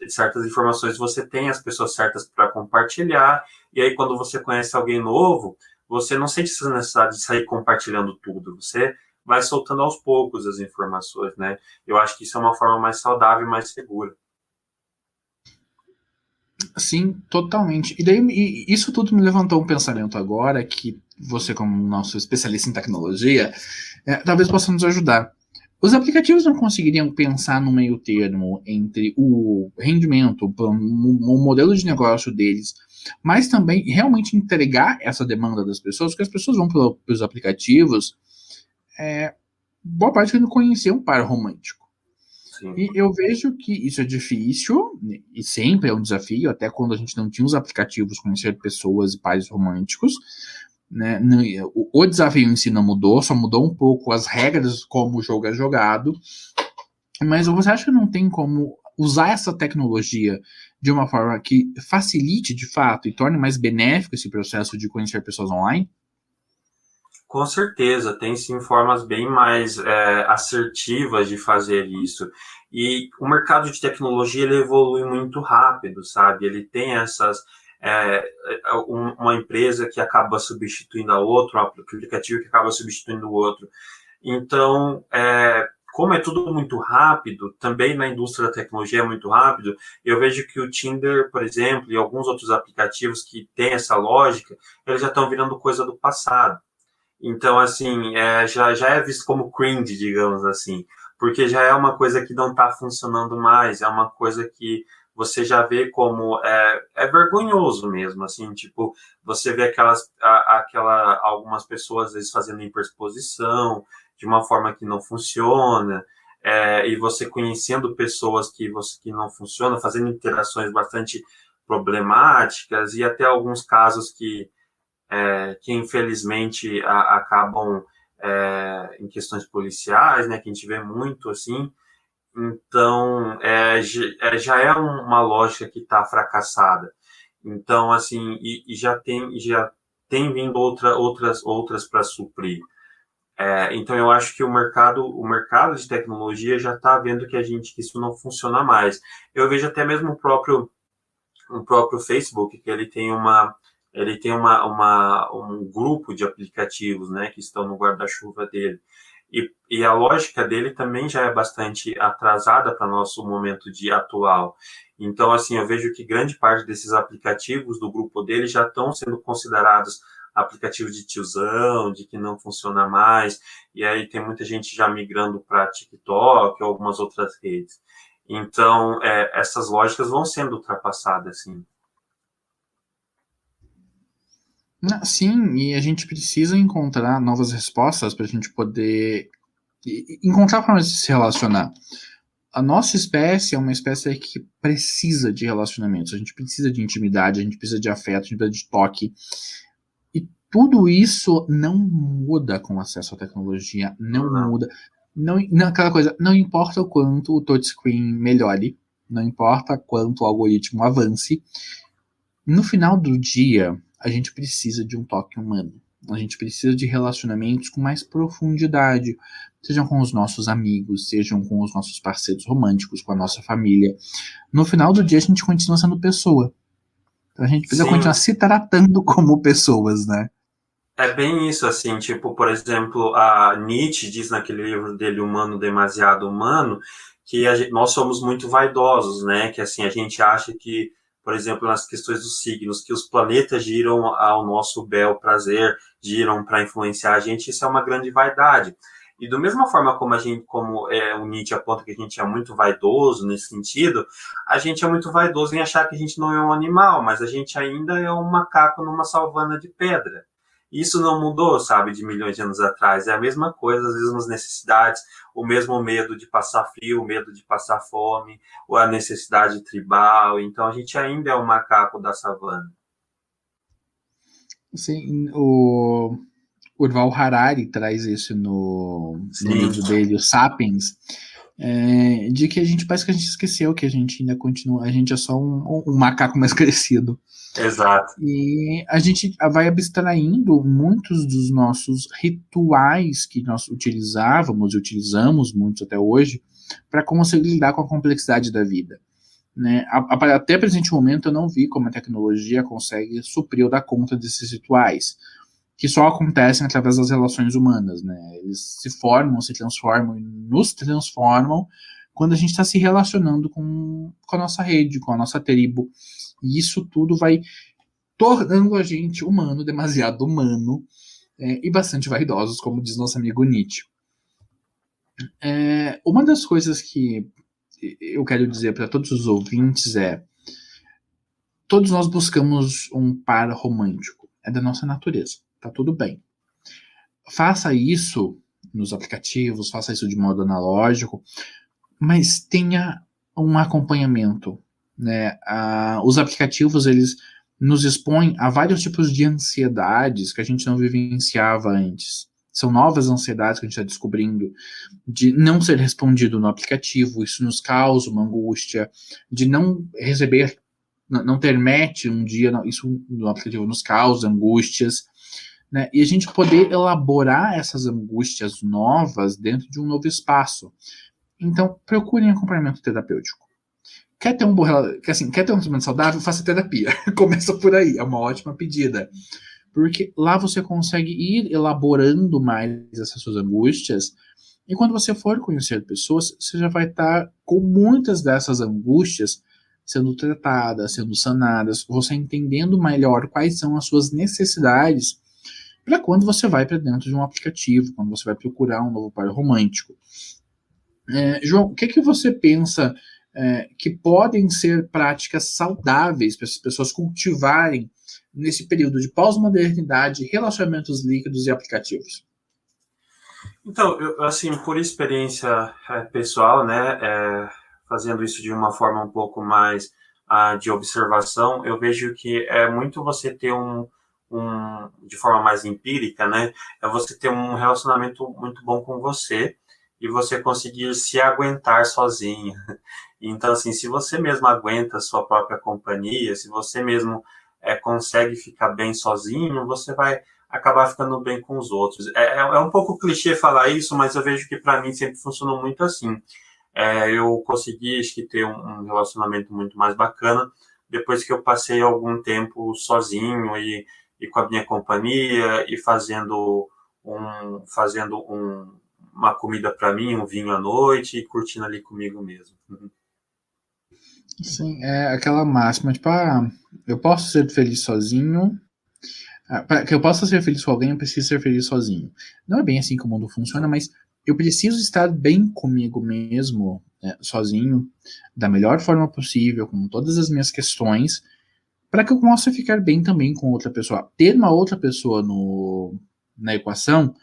Certas informações você tem as pessoas certas para compartilhar, e aí quando você conhece alguém novo, você não sente essa necessidade de sair compartilhando tudo, você vai soltando aos poucos as informações, né? Eu acho que isso é uma forma mais saudável e mais segura. Sim, totalmente. E daí isso tudo me levantou um pensamento agora que você, como nosso especialista em tecnologia, talvez possa nos ajudar. Os aplicativos não conseguiriam pensar no meio termo entre o rendimento, o modelo de negócio deles, mas também realmente entregar essa demanda das pessoas, porque as pessoas vão pelos aplicativos, boa parte que não conhecer um par romântico. Sim. E eu vejo que isso é difícil, e sempre é um desafio, até quando a gente não tinha os aplicativos, conhecer pessoas e pares românticos, né? O desafio em si não mudou, só mudou um pouco as regras como o jogo é jogado, mas você acha que não tem como usar essa tecnologia de uma forma que facilite de fato e torne mais benéfico esse processo de conhecer pessoas online? Com certeza, tem sim formas bem mais assertivas de fazer isso. E o mercado de tecnologia ele evolui muito rápido, sabe? Ele tem uma empresa que acaba substituindo a outra, um aplicativo que acaba substituindo o outro. Então, como é tudo muito rápido, também na indústria da tecnologia é muito rápido, eu vejo que o Tinder, por exemplo, e alguns outros aplicativos que têm essa lógica, eles já estão virando coisa do passado. Então, assim, já é visto como cringe, digamos assim, porque já é uma coisa que não está funcionando mais, é uma coisa que você já vê como é vergonhoso mesmo, assim, tipo, você vê algumas pessoas às vezes fazendo hiperexposição de uma forma que não funciona, e você conhecendo pessoas que não funcionam, fazendo interações bastante problemáticas, e até alguns casos que infelizmente acabam em questões policiais, né, que a gente vê muito assim. Então, já é uma lógica que está fracassada. Então, assim, e já tem vindo outras para suprir. Então, eu acho que o mercado de tecnologia já está vendo que isso não funciona mais. Eu vejo até mesmo o próprio Facebook, que ele tem um grupo de aplicativos, né, que estão no guarda-chuva dele. E a lógica dele também já é bastante atrasada para o nosso momento atual. Então, assim, eu vejo que grande parte desses aplicativos do grupo dele já estão sendo considerados aplicativos de tiozão, de que não funciona mais, e aí tem muita gente já migrando para TikTok ou algumas outras redes. Então, essas lógicas vão sendo ultrapassadas, sim. Sim, e a gente precisa encontrar novas respostas para a gente poder encontrar formas de se relacionar. A nossa espécie é uma espécie que precisa de relacionamentos, a gente precisa de intimidade, a gente precisa de afeto, a gente precisa de toque. E tudo isso não muda com acesso à tecnologia, não muda. Não, aquela coisa, não importa o quanto o touchscreen melhore, não importa quanto o algoritmo avance, no final do dia, a gente precisa de um toque humano. A gente precisa de relacionamentos com mais profundidade, sejam com os nossos amigos, sejam com os nossos parceiros românticos, com a nossa família. No final do dia, a gente continua sendo pessoa. Então, a gente precisa continuar se tratando como pessoas, né? É bem isso, assim, tipo, por exemplo, a Nietzsche diz naquele livro dele, Humano Demasiado Humano, que nós somos muito vaidosos, né? Que, assim, a gente acha que, por exemplo, nas questões dos signos, que os planetas giram ao nosso bel prazer, giram para influenciar a gente, isso é uma grande vaidade. E da mesma forma como o Nietzsche aponta que a gente é muito vaidoso nesse sentido, a gente é muito vaidoso em achar que a gente não é um animal, mas a gente ainda é um macaco numa savana de pedra. Isso não mudou, sabe, de milhões de anos atrás. É a mesma coisa, as mesmas necessidades, o mesmo medo de passar frio, o medo de passar fome, ou a necessidade tribal. Então, a gente ainda é o macaco da savana. Sim, o Yuval Harari traz isso no livro dele, o Sapiens, de que a gente parece que a gente esqueceu que a gente ainda continua, a gente é só um macaco mais crescido. Exato. E a gente vai abstraindo muitos dos nossos rituais que nós utilizávamos e utilizamos muitos até hoje para conseguir lidar com a complexidade da vida. Né? Até o presente momento eu não vi como a tecnologia consegue suprir ou dar conta desses rituais, que só acontecem através das relações humanas. Né? Eles se formam, se transformam e nos transformam quando a gente está se relacionando com a nossa rede, com a nossa tribo. E isso tudo vai tornando a gente humano, demasiado humano, e bastante vaidosos, como diz nosso amigo Nietzsche. Uma das coisas que eu quero dizer para todos os ouvintes todos nós buscamos um par romântico. É da nossa natureza. Tá tudo bem. Faça isso nos aplicativos, faça isso de modo analógico, mas tenha um acompanhamento. Né? Os aplicativos, eles nos expõem a vários tipos de ansiedades que a gente não vivenciava antes. São novas ansiedades que a gente está descobrindo, de não ser respondido no aplicativo, isso nos causa uma angústia, de não receber, não ter match um dia, isso no aplicativo nos causa angústias, né? E a gente poder elaborar essas angústias novas dentro de um novo espaço. Então, procurem acompanhamento terapêutico. Quer ter um relacionamento saudável? Faça terapia. Começa por aí, é uma ótima pedida. Porque lá você consegue ir elaborando mais essas suas angústias, e quando você for conhecer pessoas, você já vai estar com muitas dessas angústias sendo tratadas, sendo sanadas, você entendendo melhor quais são as suas necessidades para quando você vai para dentro de um aplicativo, quando você vai procurar um novo par romântico. João, o que você pensa que podem ser práticas saudáveis para as pessoas cultivarem nesse período de pós-modernidade, relacionamentos líquidos e aplicativos? Então, assim, por experiência pessoal, né, fazendo isso de uma forma um pouco mais de observação, eu vejo que é muito você ter de forma mais empírica, né, é você ter um relacionamento muito bom com você e você conseguir se aguentar sozinho. Então, assim, se você mesmo aguenta a sua própria companhia, se você mesmo consegue ficar bem sozinho, você vai acabar ficando bem com os outros. É um pouco clichê falar isso, mas eu vejo que para mim sempre funcionou muito assim. Eu consegui, acho que, ter um relacionamento muito mais bacana depois que eu passei algum tempo sozinho e com a minha companhia e fazendo uma comida para mim, um vinho à noite e curtindo ali comigo mesmo. Sim, é aquela máxima, tipo, eu posso ser feliz sozinho. Para que eu possa ser feliz com alguém, eu preciso ser feliz sozinho. Não é bem assim que o mundo funciona, mas eu preciso estar bem comigo mesmo, sozinho, da melhor forma possível, com todas as minhas questões, para que eu possa ficar bem também com outra pessoa. Ter uma outra pessoa na equação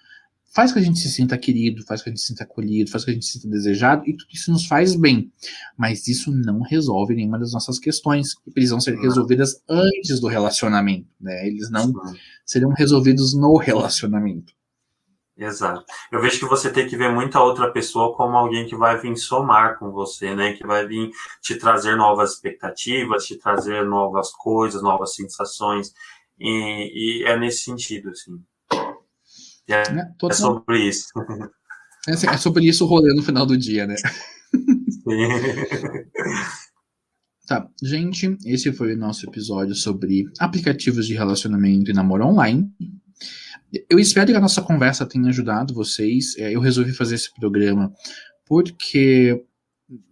faz com que a gente se sinta querido, faz com que a gente se sinta acolhido, faz com que a gente se sinta desejado, e tudo isso nos faz bem. Mas isso não resolve nenhuma das nossas questões, que precisam ser resolvidas antes do relacionamento, né? Eles não seriam resolvidos no relacionamento. Exato. Eu vejo que você tem que ver muito a outra pessoa como alguém que vai vir somar com você, né? Que vai vir te trazer novas expectativas, te trazer novas coisas, novas sensações. E é nesse sentido, assim. É sobre isso. É sobre isso o rolê no final do dia, né? Sim. Tá, gente, esse foi o nosso episódio sobre aplicativos de relacionamento e namoro online. Eu espero que a nossa conversa tenha ajudado vocês. Eu resolvi fazer esse programa porque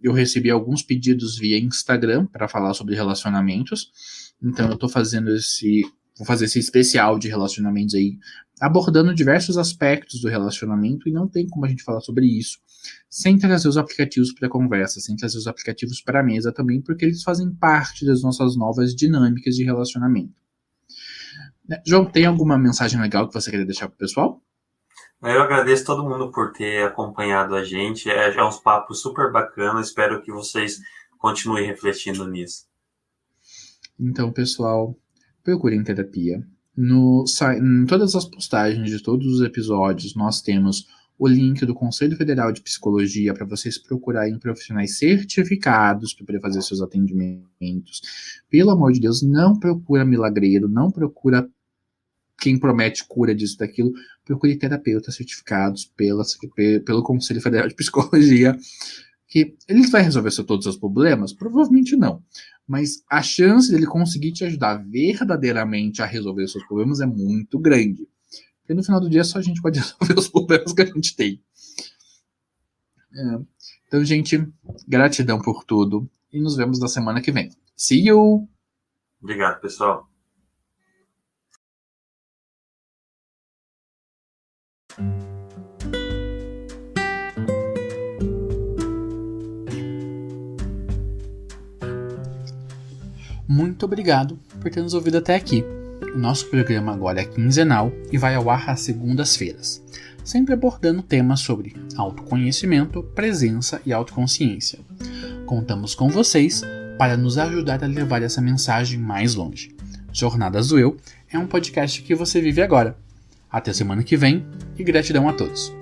eu recebi alguns pedidos via Instagram para falar sobre relacionamentos. Então eu tô vou fazer esse especial de relacionamentos aí, abordando diversos aspectos do relacionamento, e não tem como a gente falar sobre isso sem trazer os aplicativos para a conversa, sem trazer os aplicativos para a mesa também, porque eles fazem parte das nossas novas dinâmicas de relacionamento. João, tem alguma mensagem legal que você queria deixar para o pessoal? Eu agradeço todo mundo por ter acompanhado a gente. É uns papos super bacanas. Espero que vocês continuem refletindo nisso. Então, pessoal, procurem terapia. Em todas as postagens de todos os episódios, nós temos o link do Conselho Federal de Psicologia para vocês procurarem profissionais certificados para poder fazer seus atendimentos. Pelo amor de Deus, não procura milagreiro, não procura quem promete cura disso, daquilo. Procure terapeutas certificados pelo Conselho Federal de Psicologia, que eles vão resolver todos os seus problemas? Provavelmente não. Mas a chance dele conseguir te ajudar verdadeiramente a resolver os seus problemas é muito grande. Porque no final do dia só a gente pode resolver os problemas que a gente tem. Então, gente, gratidão por tudo. E nos vemos na semana que vem. See you! Obrigado, pessoal. Muito obrigado por ter nos ouvido até aqui. O nosso programa agora é quinzenal e vai ao ar às segundas-feiras, sempre abordando temas sobre autoconhecimento, presença e autoconsciência. Contamos com vocês para nos ajudar a levar essa mensagem mais longe. Jornadas do Eu é um podcast que você vive agora. Até semana que vem e gratidão a todos.